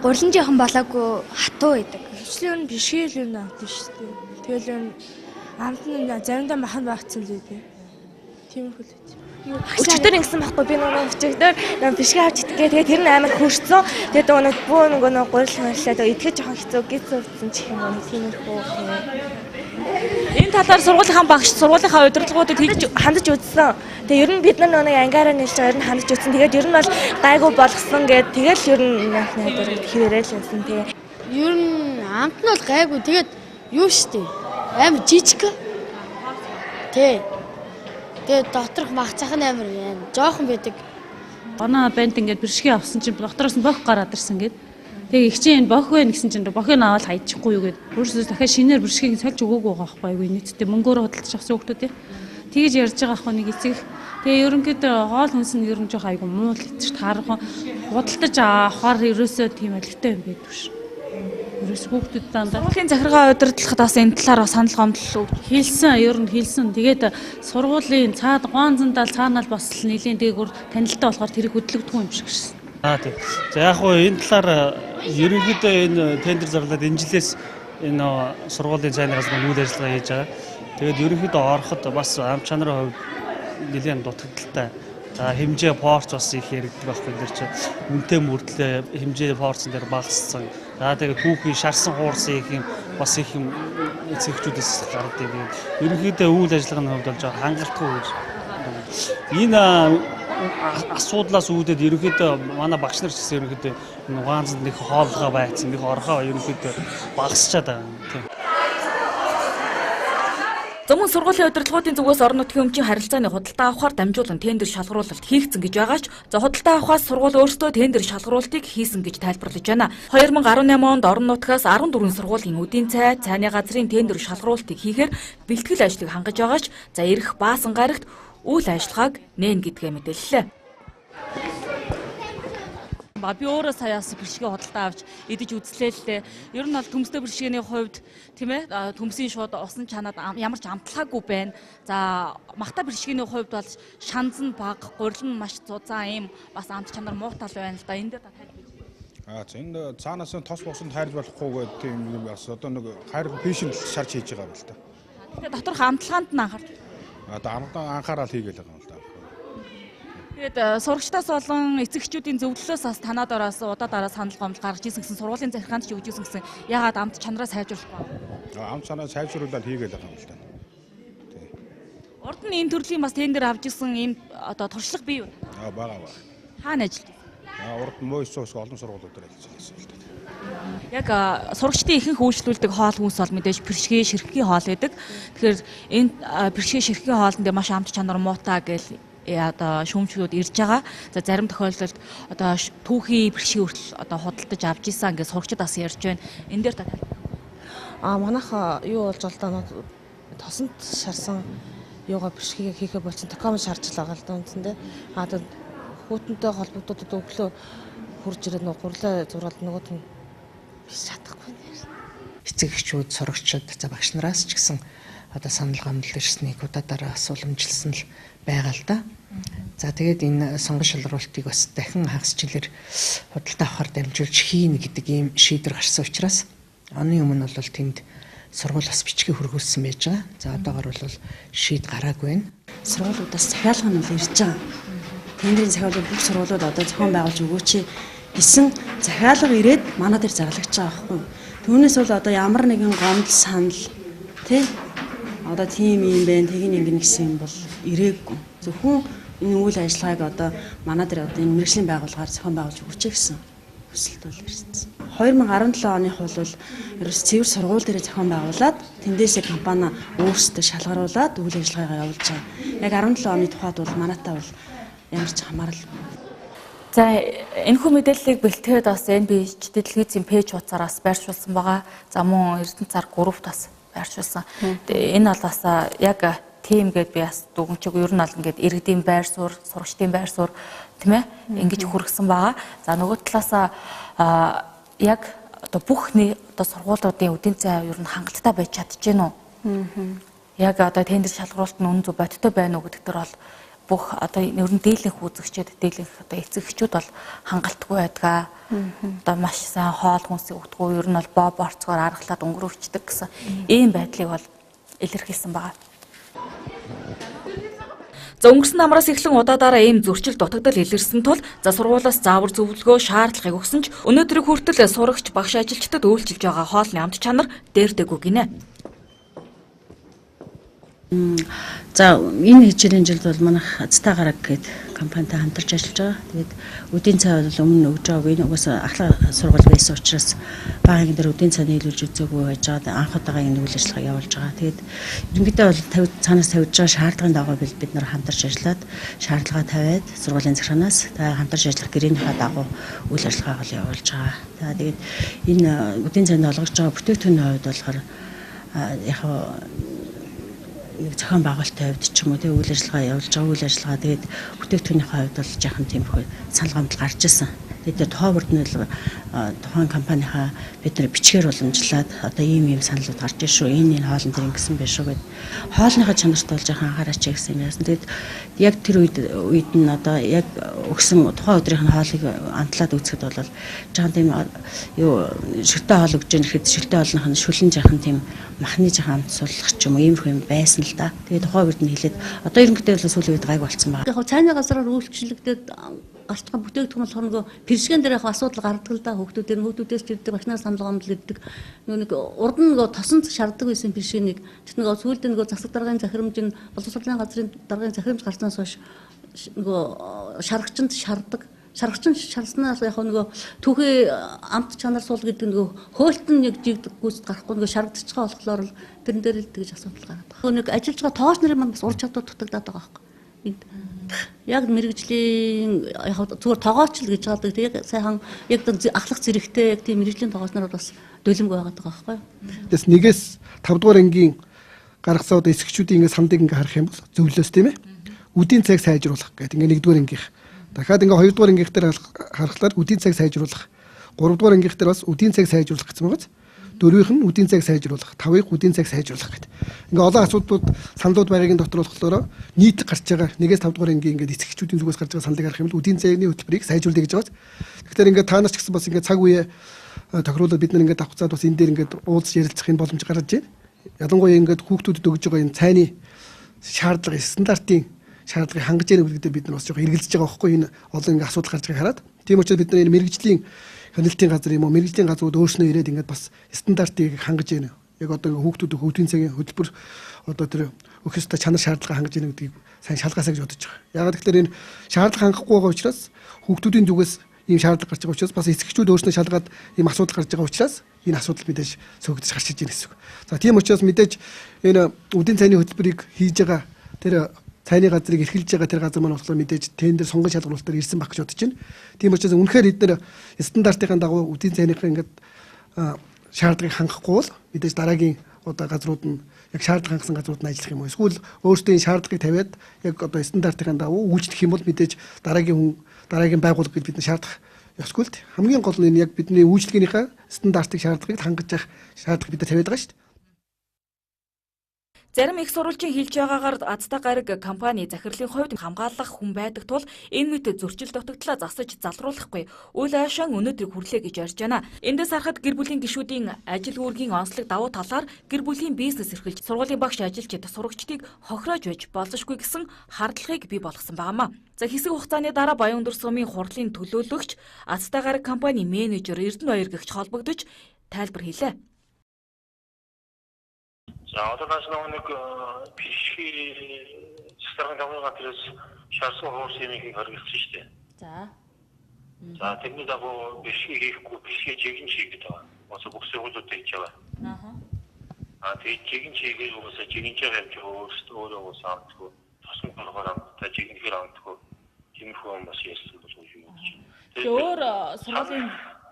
гурилан жоохон болоогүй хатуу байдаг. Хичнээн бэршгээл юу нэ авдаг шүү дээ. Тэгэл амт нь заримдаа махан багцсан л дээ. Тиймэрхүү л үү. Өчигдөр ингэсэн байхгүй, би нөгөө өчигдөр бэршгээ авч идэх гээ. Тэгээд тэр нь амар хөрцсөн. Тэгээд нөгөө гурил марлаа идэхэд жоохон хэцүү гизсэн ч юм уу, тиймэрхүү. Энэ талаар сургуулийнхаа багш сургуулийнхаа удирдлагуудад хандаж үзсэн. Тэгээ ер нь бид нар нэг ангаараа нэлж байгаа, ер нь хандаж үзсэн. Тэгээд ер нь бол гайгүй болгосон гэд тэгэл ер нь хэвээрээ л юмсан тэгээ. Ер нь амт нь бол гайгүй. Тэгээд юу штэ. Амар жижиг. Тэгээд доторх махцах нь амар жоохон байдаг. Оноо банд ингээд бэршгээ авсан чинь дотороос нь бох гараад ирсэн гээд. Тэгээ их чинь бох байна гэсэн чинь бохыг аваад хайчихгүй юу гэд. Өөрөөсөө дахиад шинээр бэршгийг сольж өгөөгүй байгаа байхгүй юу нийтдээ мөнгөөр худалдаж авсан хүмүүс тэгэж ярьж байгаа ахгүй нэг эцэг. Тэгээ ерөнхийдөө хоол хүнс нь ерөн жоох айгу муу л гэж таархан худалдаж авахар ерөөсөө тийм өлегтэй юм байдаг ш. Ерөөс хүүхдүүд дандаа сургуулийн захиргаа удирдлагад бас энэ талаар санал гомдол хэлсэн, ер нь хэлсэн. Тэгээд сургуулийн цаад гоонзандаа цаанаал бас л нэлийн дээгүүр танилттай болохоор тэрийг хөдлөгдөх юм шиг шсэн. Тийм. За яг хөө энэ талаар ерөнхийдөө энэ тендер зарлаад энэ жилээс энэ сургуулийн цайны газрын үйл ажиллагаа хийж байгаа. Тэгээд ерөнхийдөө ороход бас ам чанарын хувьд нэлээд дутагдaltaй. За хэмжээ порц бас их яригддаг байхгүй нэр чи үнэтэй мөрдлөө хэмжээ порцн дээр багассан. За тэгээ түүхийн шарсан хуурсан их юм бас их юм эцэгчүүдээс гардаг юм. Ерөнхийдөө үйл ажиллагааны хувьд болж байгаа хангалтгүй үйл. Энэ асуудлаас үүдээд ерөнхийдөө манай багш нар ч гэсэн ерөнхийдөө нугаанзанд нэг хооллогоо байцсан, нэг орхоо ерөнхийдөө багасчаад байгаа юм тийм. Зөвхөн сургуулийн удирдлагуудын зүгээс орон нутгийн өмчийн харилцааны худалдаа авахар дамжуулан тендер шалгаруулалт хийгдсэн гэж байгаа ч худалдаа авахаас сургууль өөрсдөө тендер шалгаруулалтыг хийсэн гэж тайлбарлаж байна. 2018 онд орон нутгаас 14 сургуулийн эдийн цай, цайны газрын тендер шалгаруулалтыг хийхээр бэлтгэл ажлыг хангаж байгаа ч за ирэх баасан гарагт үйл ажиллагааг нээн гэдгээ мэдээллээ. Би өөрөө саяас бэршгээ худалдаа авч идэж үзлээ л дээ. Ер нь бол төмстэй бэршгээний хувьд тийм ээ төмсийн шууд усан чанаад ямар ч амтлагаагүй байна. За махта бэршгээний хувьд бол шанз нь бага, гурил нь маш зузаан юм бас амт чанар муутай л байна л да. Энд дээр та тайлбарлаж. Энд цаанаас нь тос босон тайлж болохгүй гэдэг тийм юм бас одоо нэг хайр пэшн шарж хийж байгаа юм л да. Тэгээ доторх амтлагаанд нь анхаарч. Одоо анхаарал хийгээл байгаа юм л да. Тэгээд сурагчдаас болон эцэгчүүдийн зөвлөлөөс бас танаа доороос удаа дараа санал гомдол гаргаж ирсэн гэсэн сургуулийн захиргаанд ч өгж ирсэн гэсэн ягаад амт чанараа сайжруулахгүй вэ? Амт чанараа сайжруулаад хийгээл байгаа юм л да. Урд нь энэ төрлийн бас тендер авч ирсэн ийм одоо туршлага бий юу? Бага. Хаана ажиллаж? Урд нь мөс олон сургуулиудаар ажиллаж байсан л да. Яг сурагчдын ихэнх үйлчлүүлдэг хоол хүнс бол мэдээж бэршгээ, ширхгийн хоол байдаг. Тэгэхээр энэ бэршгээ, ширхгийн хоолн дээр маш амт чанар муутай гэл одоо шүүмжлүүд ирж байгаа. За зарим тохиолдолд одоо түүхийн бэршгээ хүртэл одоо худалдаж авч ийсэн гэж сурагчид бас ярьж байна. Энэ дээр та манайх юу болж байгаа л да тосонд шарсан юугаа бэршгийг хийхэ болсон током шарж байгаа л да үндсэндээ. Одоо хүүтэнтэй холбогдоод өглөө хурж ирээд нөгөө гурлаа зураад нөгөөт нь биш чадахгүй нэр. Эцэгчүүд, сурагчид, за багш нараас ч гэсэн одоо санал гомдол ирснийг удаадараа асууламжилсан л байгаа л да. За тэгээд энэ сонгон шалралтыг бас дахин хагас жилээр худалдаа авахар дамжуулж хийнэ гэдэг ийм шийдвэр гарсан учраас оны өмнө бол тэнд сургууль бас бичгээ хөргүүлсэн байж байгаа. За одоогор бол шийд гараагүй байна. Сургуулиудаас захиалга нь ирж байгаа. Тендерийн захиалгыг бүх сургуулиуд одоо зохион байгуулж өгөөч гэсэн захиалга ирээд манай дээр зарлагдж байгаа байхгүй. Түүнээс бол одоо ямар нэгэн гомдол санал тий одоо тийм юм байна, тэгин ингэнэ гэсэн юм бол ирээгүй. Зөвхөн энэ үйл ажиллагааг одоо манай дээр одоо энэ мэргэжлийн байгууллагаар зохион байгуулж өгөөч гэсэн хүсэлт бол ирсэн. 2017 оны хууль бол ерөөс цэвэр сургууль дээр зохион байгуулад тэндээсээ компани өөрсдөө шалгаруулад үйл ажиллагаагаа явуулж байгаа. Яг 17 оны тухайд бол манайтай бол ямар ч хамаарал. За энэхүү мэдээллийг бэлтгээд бас NB-ч дэлгэцийн пэйж хуудасараас байршуулсан байгаа. За мөн Эрдэнэ цар группт бас байршуулсан. Тэгээ энэ бол бас яг тим гэд би бас дүгнчиг ер нь бол ингээд иргэдийн байр суурь, сурагчдын байр суурь тийм ээ ингэж хүргэсэн байгаа. За нөгөө талаас яг одоо бүх одоо сургуулиудын эдийн зай ер нь хангалттай байж чадчихэв үү? Яг одоо тендер шалгаруулалт нь үнэн зөв бодтой байна уу гэдэг төр бол бүх одоо ер нь дийлэнх үзэгчид, дийлэнх одоо эцэгчүүд бол хангалтгүй байдгаа. Одоо маш сайн хоол хүнсийг өгдөггүй ер нь бол боо борцгоор аргалаад өнгөрөвчдөг гэсэн ийм байдлыг бол илэрхийлсэн байгаа. За өнгөрсөн намраас эхлэн удаадараа ийм зөрчил дутагдал илэрсэн тул за сургуулиас заавар зөвлөгөө шаардлагыг өгсөн ч өнөөдрийг хүртэл сурагч багш ажилчдад үйлчилж байгаа хоолны амт чанар дээрдэггүй гинэ. За энэ хичээлийн жилд бол манайх Азтай гараг гэдэг компанитай хамтарч ажиллаж байгаа. Тэгээд эдийн цай бол өмнө өгж байгааг энэ угаасаа ахлах сургууль байсан учраас багийн дээр эдийн цай нийлүүлж үзээгүй байж байгаа. Анх удаага энэ үйл ажиллагаа явуулж байгаа. Тэгээд ерөнхийдөө бол цаанаас тавьж байгаа шаардлагын дагуу бид нар хамтарч ажиллаад шаардлага тавиад сургуулийн захиранаас хамтарч ажиллах гэрээнийхээ дагуу үйл ажиллагааг бол явуулж байгаа. За тэгээд энэ эдийн цайнд олгож байгаа бүтээгдэхүүний хувьд болохоор яг зохион байгуулалтын хувьд ч юм уу тийм үйл ажиллагаа явуулж байгаа үйл ажиллагаа тэгээд бүтээгдэхүүнийхээ хувьд бол жаахан тиймэрхүү санал гомдол гарч ирсэн. Тэгээд тухайн бүрд нь тухайн компанийнхаа бид нэр бичгээр уламжлаад одоо ийм саналууд гарч ир шүү. Энэ хоолн дээр ингэсэн байх шүү гэд хоолныхаа чанарт бол жоохон анхаараач гэсэн юм яасан. Тэгээд яг тэр үед нь одоо яг өгсөн тухайн өдрийн хоолыг амтлаад үзэхэд бол жоохон тийм юу ширтээ хоол өгж яах гэхэд ширтээ хоолных нь шүлэн жаахан тийм махны жаахан амт суулгах ч юм уу иймэрхүү юм байсан л да. Тэгээд тухайн үед нь хэлээд одоо ерөнхийдөө сүүлийн үед гайг болцсон байна. Яг цайны газраар үйлчлэгдээд галтхан бүтээгдэхүүн болохоор нөгөө пирсгэн дээр яг асуудал гардаг л да. Хүүхдүүдээс ч ирдэг, багшнаас хамлагаамд л ирдэг. Нэг урд нь нөгөө тосонд шаарддаг байсан пирсгэнийг тэгт нөгөө сүүлд нөгөө засаг даргын захирамж нь боловсролын газрын даргын захирамж гарснаас хойш нөгөө шаргачнд шаарддаг. Шаргачнд шарснаас яг нөгөө түүхий амт чанар суул гэдэг нөгөө хөөлтөн нэг жигдэг гүйцэд гарахгүй нөгөө шаргадчих болохоор л тэрэн дээр л тэгж асуудал гараад байгаа. Нэг ажиллаж байгаа тоос нарын маань бас ур чадвар дутагдаад байгаа байхгүй. Яг мэрэгжлийн яг зүгээр тоогооч л гэж байгаа. Тэгээ сайхан яг ахлах зэрэгтэй яг тийм мэрэгжлийн тоогоосноор бас дөлөмг байгаад байгаа байхгүй. Тэс нэгээс 5 дугаар ангийн гаргасан одоо эсгэгчүүдийн ингээ сандыг ингээ харах юм бол зөвлөөс тийм ээ. Үдийн цаг сайжруулах гэдэг ингээ 1 дугаар ангийнх. Дахиад ингээ 2 дугаар ангийнх дээр харахаар үдийн цаг сайжруулах. 3 дугаар ангийнх дээр бас үдийн цаг сайжруулах гэсэн байгаа. 4-ийнх нь үдийн цаг сайжруулах, 5-ыг үдийн цаг сайжруулах гэдэг. Ингээ олон асуудлууд саналууд байгаагийн дотор болохоор нийт гарч байгаа 1-ээс 5 дугаар ангийн ингээ эсгэгчүүдийн зүгээс гарч байгаа саналыг харах юм бол үдийн цагны хөтөлбөрийг сайжруулъя гэж байгаа. Тэгэхээр ингээ та нар ч гэсэн бас ингээ цаг үе тохируулаад бид нар ингээ давхцаад бас энэ дээр ингээ уулзж ярилцах энэ боломж гаргаж байна. Ялангуяа ингээ хүүхдүүдэд өгж байгаа энэ цайны шаардлага стандартын шаардлагыг хангаж яах гэдэг бид нар бас жоохон эргэлзэж байгаа байхгүй энэ олон ингээ асуудал гарч байгааг хараад. Тийм учраас бид нар энэ мэрэгжлийн хяналтын газар юм уу мэрэгжлийн газрууд өөрснөө ирээд ингээд бас стандартыг хангаж байна. Яг одоо хүүхдүүд хөгжлийн цагийн хөтөлбөр одоо тэр өгөх ёстой чанар шаардлага хангаж байна гэдгийг сайн шалгаасаа гэж бодож байгаа. Яг тэгэхээр энэ шаардлага хангахгүй байгаа учраас хүүхдүүдийн зүгээс ийм шаардлага гарч байгаа учраас бас эцэгчүүд өөрснөө шалгаад ийм асуудал гарч байгаа учраас энэ асуудал мэдээж сөгдөж гарч иж байна гэсэн үг. За тийм учраас мэдээж энэ үдийн цайны хөтөлбөрийг хийж байгаа тэр цайны газрыг эрхэлж байгаа тэр газар маань болохоор мэдээж тендер сонгон шалгаруулалтаар ирсэн баг гэж бодож байна. Тийм учраас үнэхээр эдгээр стандартын дагуу үдийн цайныхаа ингээд шаардлагыг хангахгүй бол мэдээж дараагийн одоо газрууд нь яг шаардлага хангасан газрууд нь ажиллах юм уу? Эсвэл өөрсдөө энэ шаардлагыг тавиад яг одоо стандартын дагуу үйлчлэх юм бол мэдээж дараагийн байгууллага гэж бид нь шаардах ёсгүй л хамгийн гол нь энэ яг бидний үйлчлэгийнхаа стандартыг шаардлагыг хангаж явах шаардлага бид нар тавиад байгаа шүү дээ. Зарим их сурвалжийн хэлж байгаагаар азтай гараг компани захирлын хувьд хамгаалах хүн байдаг тул энэ мэт зөрчил дутагдлаа засаж залруулахгүй үйл ашаан өнөөдөр хүрлээ гэж ярьж байна. Эндээс харахад гэр бүлийн гишүүдийн ажил үүргийн онцлог давуу талаар гэр бүлийн бизнес эрхэлж сургуулийн багш ажилчид сурагчдыг хохироож байж болзошгүй гэсэн хардлагыг бий болгосон байнамаа. За хэсэг хугацааны дараа Баянүндэр сумын хурлын төлөөлөгч азтай гараг компани менежер Эрдэнэбаяр гэгч холбогдож тайлбар хийлээ. За одоогаас нэг бишгийн цэцэрхэн компаниас шаарсан хуурсыг харагдсан шүү дээ. За тэрний дагуу бишгийг хийхгүй бишгээ жигэн чигээд байгаа. Ууса бүх сургуулиуд хийж байгаа. Тэгээд жигэн чигээд ууса жигэн чигээр хэмжээ өөрөөсөө уусаадгүй. Тосон болохоор та жигэнхээр авдаггүй. Тиймэрхүү юм бас ярьсан болов юм уу?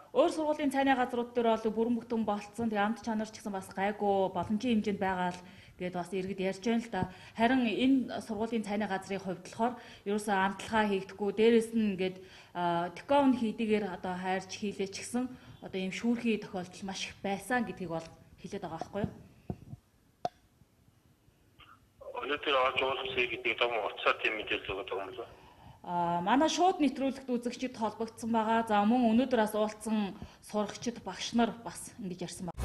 Өөр сургуулийн цайны газрууд дээр бол бүрэн бүтэн болцсон. Тэгээ амт чанар ч гэсэн бас гайгүй боломжийн хэмжээнд байгаа л гээд бас иргэд ярьж байна л да. Харин энэ сургуулийн цайны газрын хувьд болохоор ерөөсөө амтлагаа хийгдэхгүй. Дээрээс нь ингээд текон хийдгээр одоо хайрч хийлээ ч гэсэн одоо ийм шүүрхий тохиолдол маш их байсан гэдгийг бол хэлээд байгаа байхгүй юу? Өнөөдөр орж уулзсан гэдэг том уцаа тийм мэдээлэл өгöd байгаа юм л. Манай шууд нэвтрүүлэгт үзэгчид холбогдсон байгаа. За мөн өнөөдөр бас уулзсан сурагчид багш нар бас ингэж ярьсан байна.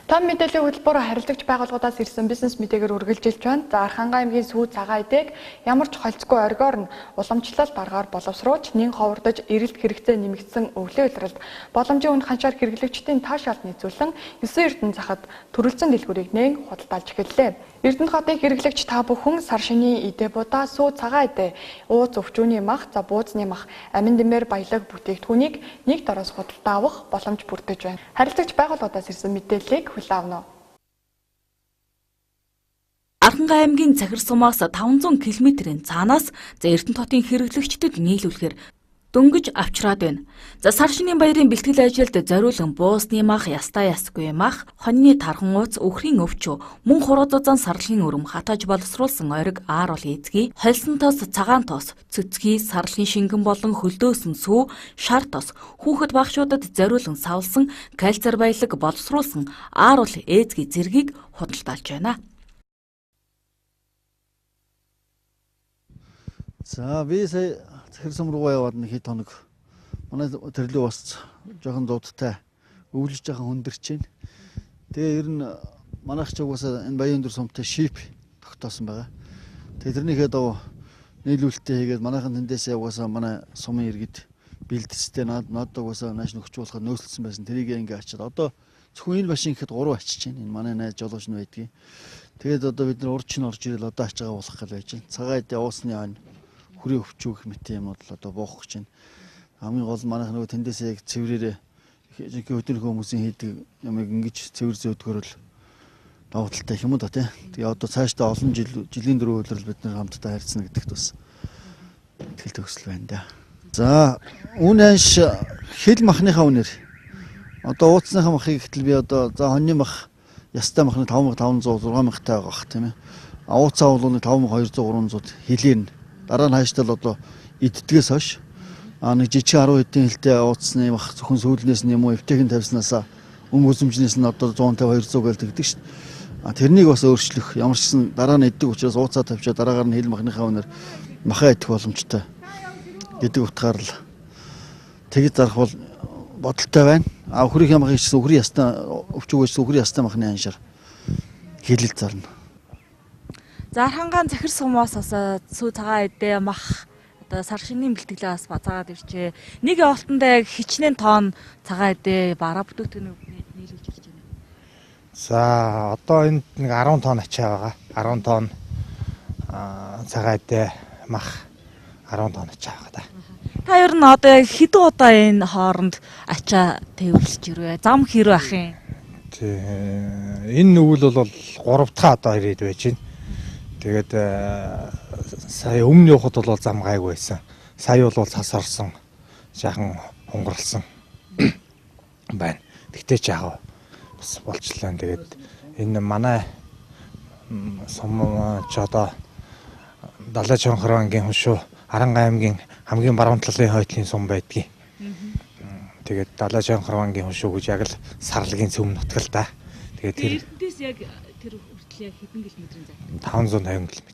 Том мэдээллийн хөтөлбөр харилцагч байгууллагуудаас ирсэн бизнес мэдээгээр үргэлжилж байна. За Архангай аймгийн сүү цагаан эдэг ямар ч холцгүй оргиор нь уламжлалт аргаар боловсруулж нэн ховордож эрэлт хэрэгцээ нэмэгдсэн өвлөө илрэлд боломжийн үн ханшаар хэрэглэгчдийн таашаалт нийцүүлэн 9 эрдэнэ захад төрөлцсөн дэлгүүрийг нэн худалдаалж эхэллээ. Эрдэнэ хотын хэрэглэгч та бүхэн сар шинийн идэ будаа сүү цагаан эдэ ууз өвчүүний мах за буузны мах амин дэмээр баялаг бүтээгдэхүүнийг нэг дороос худалдаа авах боломж бүрдэж байна. Харилцагч байгууллагуудаас ирсэн мэдээллийг хүлээн авна. Архангай аймгийн Цахир сумаас 500 км-ийн цаанаас Эрдэнэ хотын хэрэглэгчдэд нийлүүлэхээр дөнгөж авчраад байна. За сар шинийн баярын бэлтгэл ажилд зориулан буусны мах, ястаа ясгүй мах, хоньны тархан ууц, өхрийн өвчөө, мөн хуруу зузаан сарлгийн өрөм, хатаж боловсруулсан ориг, аарул эзгий, холсон тос, цагаан тос, цөцгий, сарлгийн шингэн болон хөлдөөсөн сүү, шар тос, хүүхэд багшуудад зориулан савлсан кальцар баялаг боловсруулсан аарул эзгий зэргийг худалдаалж байна. За би сая захирсан руугаа яваад нэг хэд хоног манай төрлөө бас жоохон дуудтай өвлөж жоохон хөндөрч байна. Тэгээ ер нь манайх ч угаасаа энэ баян өндөр сумтай шип тогтоосон байгаа. Тэгээ тэрнийхээ доо нийлүүлэлтээ хийгээд манайхан тэндээсээ угаасаа манай сумын иргэд бэлдэстэй надад угаасаа нааш нөхч болохоо нөөцлсөн байсан. Тэрийг ингээ ачаад одоо зөвхөн энэ машин ихэд 3 ачиж байна. Энэ манай найз жолооч нь байдгийг. Тэгээд одоо бид нар урд чинь орж ирэл одоо ачаагаа болох гал байж байна. Цагаан эдээ уусны хань хүрээ өвчүүх мэт юмуд л одоо буух гэж байна. Хамгийн гол манайх нөгөө тэндээсээ яг цэврээрээ хөтөлбөр хүмүүсийн хийдэг юмыг ингэж цэвэр зөөдгөрөл давуу талтай юм да тий. Тэгээ одоо цаашдаа олон жилийн дөрөв үйлрэл бид нар хамтдаа харьцна гэдэгт бас итгэл төгсөл байна да. За үн анш хил махныхаа үнээр одоо ууцсныхаа махыг гэтэл би одоо за хоньны мах ястай махны 5500 6000 байгаа бах тийм ээ. Ууцаа бол 5200 300 хилээр дараа нь хааштай л одоо иддгээс хойш нэг жижиг 10 хэдийн хилтэй ууцсны мах зөвхөн сүүлнээс нь юм уу эвтэйгэн тавьснасаа өм үзэмжнээс нь одоо 150 200 гээл тэгдэг шүү дээ. Тэрнийг бас өөрчлөх ямар ч гэсэн дараа нь иддэг учраас ууцаа тавьчаа дараагаар нь хил махныхаа үнээр махаа идэх боломжтой гэдэг утгаар л тэгж зарах бол бодолтой байна. Өхрийн махыг ч өхрийн ястаа өвчөгөөч өхрийн ястаа махны аншаар хилэл зарна. За хангаан захир сумаас бас сүү цагаан эдээ мах одоо сар шинийн бэлтгэлээ бас базаагаад ирчээ. Нэг явалтандаа яг хичнээн тонн цагаан эдээ бараа бүтээгдэхүүн нийлүүлж ирж байна. За одоо энд нэг 10 тонн ачаа байгаа. 10 тонн цагаан эдээ мах 10 тонн ачаа байгаа да. Та ер нь одоо яг хэдэн удаа энэ хооронд ачаа тээвэрлэж ирвэ? Зам хэрэг ах юм? Тий. Энэ нүгэл бол 3 дахь одоо ирээд байж байна. Тэгээд сая өмнө явахад бол зам гайгүй байсан. Сая бол цас орсон. Жаахан хунгарлсан байна. Тэгтээ ч яах вэ? Бас болчлаа. Тэгээд энэ манай сум ч одоо Далай Чонхорвангийн хушуу Аранга аймгийн хамгийн баруун талын хойтлын сум байдгийг. Тэгээд Далай Чонхорвангийн хушуу гэж яг л сарлагын цөм нутгал да. Тэгээд тэр Эрдэнэс яг тэр хүртэл хэдэн километрийн зай? 550 км.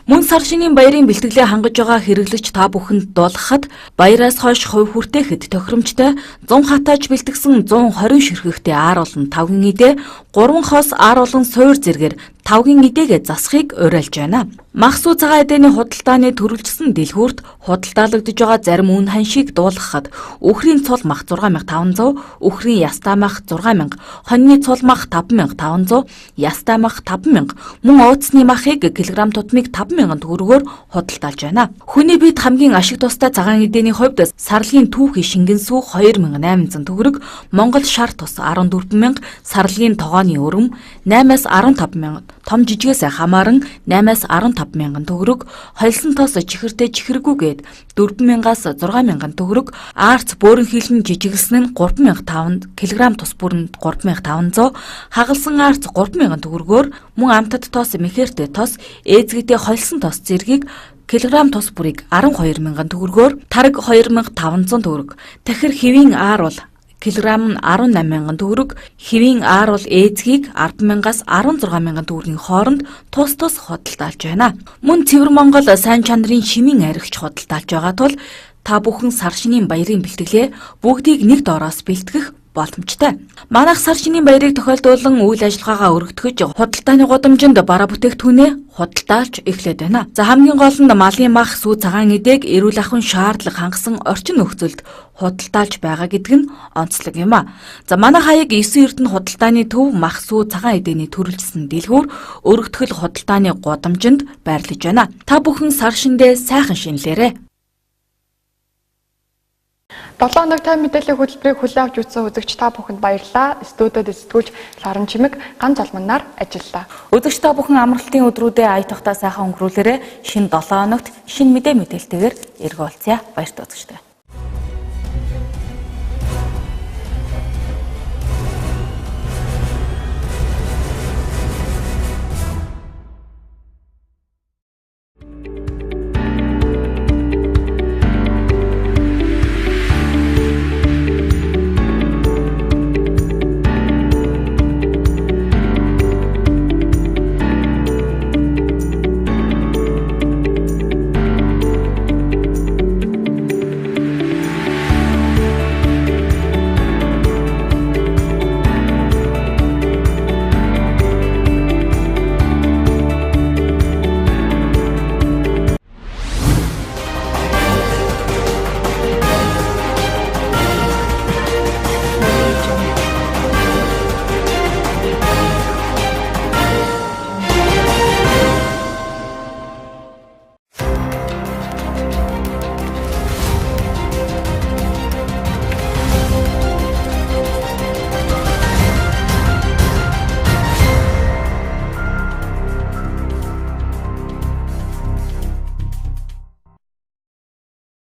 Мөн сар шинийн баярын бэлтгэлээ хангаж байгаа хэрэглэгч та бүхэнд дуулахад баяраас хойш хувь хүртээхэд тохиромжтой 100 хатааж бэлтгэсэн 120 ширхэгтэй ааруулан тавгийн идэ 3 хос ааруулан суур зэргээр тавгийн идэгээ засахыг уриалж байна. Махсуу цагаан эдэний худалдааны төрөлжсөн дэлгүүрт худалдаалагдж байгаа зарим үн ханшийг дуулгахад өхрийн цул мах 6500, өхрийн ястаа мах 6000, хоньны цул мах 5500, ястаа мах 5000, мөн ууцны махыг килограмм тутмыг 5000 төгрөгөөр худалдаалж байна. Хүний биед хамгийн ашиг тустай цагаан эдэний хувьд сарлагын түүхий шингэн сүү 2800 төгрөг, Монгол шар тус 14000, сарлагын тогооны өрөм 8-аас 15000, том жижигээс хамааран 8-аас 15000 төгрөг, холсон тос чихэртэй чихэргүүгээд 4000-аас 6000 төгрөг, аарц бөөрөн хилэн жижиглсэн нь 3500, килограмм тус бүрэн 3500, хагалсан аарц 3000 төгрөгөөр, мөн амтад тос мэхэртэй тос, ээзгэдээ холсон тос зэргийг килограмм тус бүрийг 12000 төгрөгөөр, тараг 2500 төгрөг, тахир хэвийн ааруул килограмм нь 18000 төгрөг, хэвийн ааруул ээзгийг 100000-аас 16000 төгрөгийн хооронд тус худалдаалж байна. Мөн Цэвэр Монгол сайн чанарын шимийн аригч худалдаалж байгаа тул та бүхэн сар шинийн баярын бэлтгэлээ бүгдийг нэг доороос бэлтгэх боломжтой. Манайх сар шинийн баярыг тохиолдуулан үйл ажиллагаагаа өргөтгөж худалдааны гудамжинд бараа бүтээгдэхүүнээ худалдаалж эхлээд байна. За хамгийн гол нь малын мах, сүү цагаан эдээг эрүүл ахуйн шаардлага хангасан орчин нөхцөлд худалдаалж байгаа гэдэг нь онцлог юм а. За манай хаяг 9 эрдэнэ худалдааны төв мах, сүү цагаан эдэний төрөлжсөн дэлгүүр өргөтгөл худалдааны гудамжинд байрлаж байна. Та бүхэн сар шиндээ сайхан шинэлээрэй. 7 хоног тайм мэдээллийн хөтөлбөрийг хүлээн авч үзсэн үзэгч та бүхэнд баярлалаа. Студиуд сэтгүүлч Ларан Чимэг ганц залманаар ажиллалаа. Үзэгч та бүхэн амралтын өдрүүдэд аятахтаа сайхан өнгөрүүлээрэй. Шинэ 7 хоногт шинэ мэдээлэлтэйгээр эргүүлцъя. Баяртай үзэгчтэй.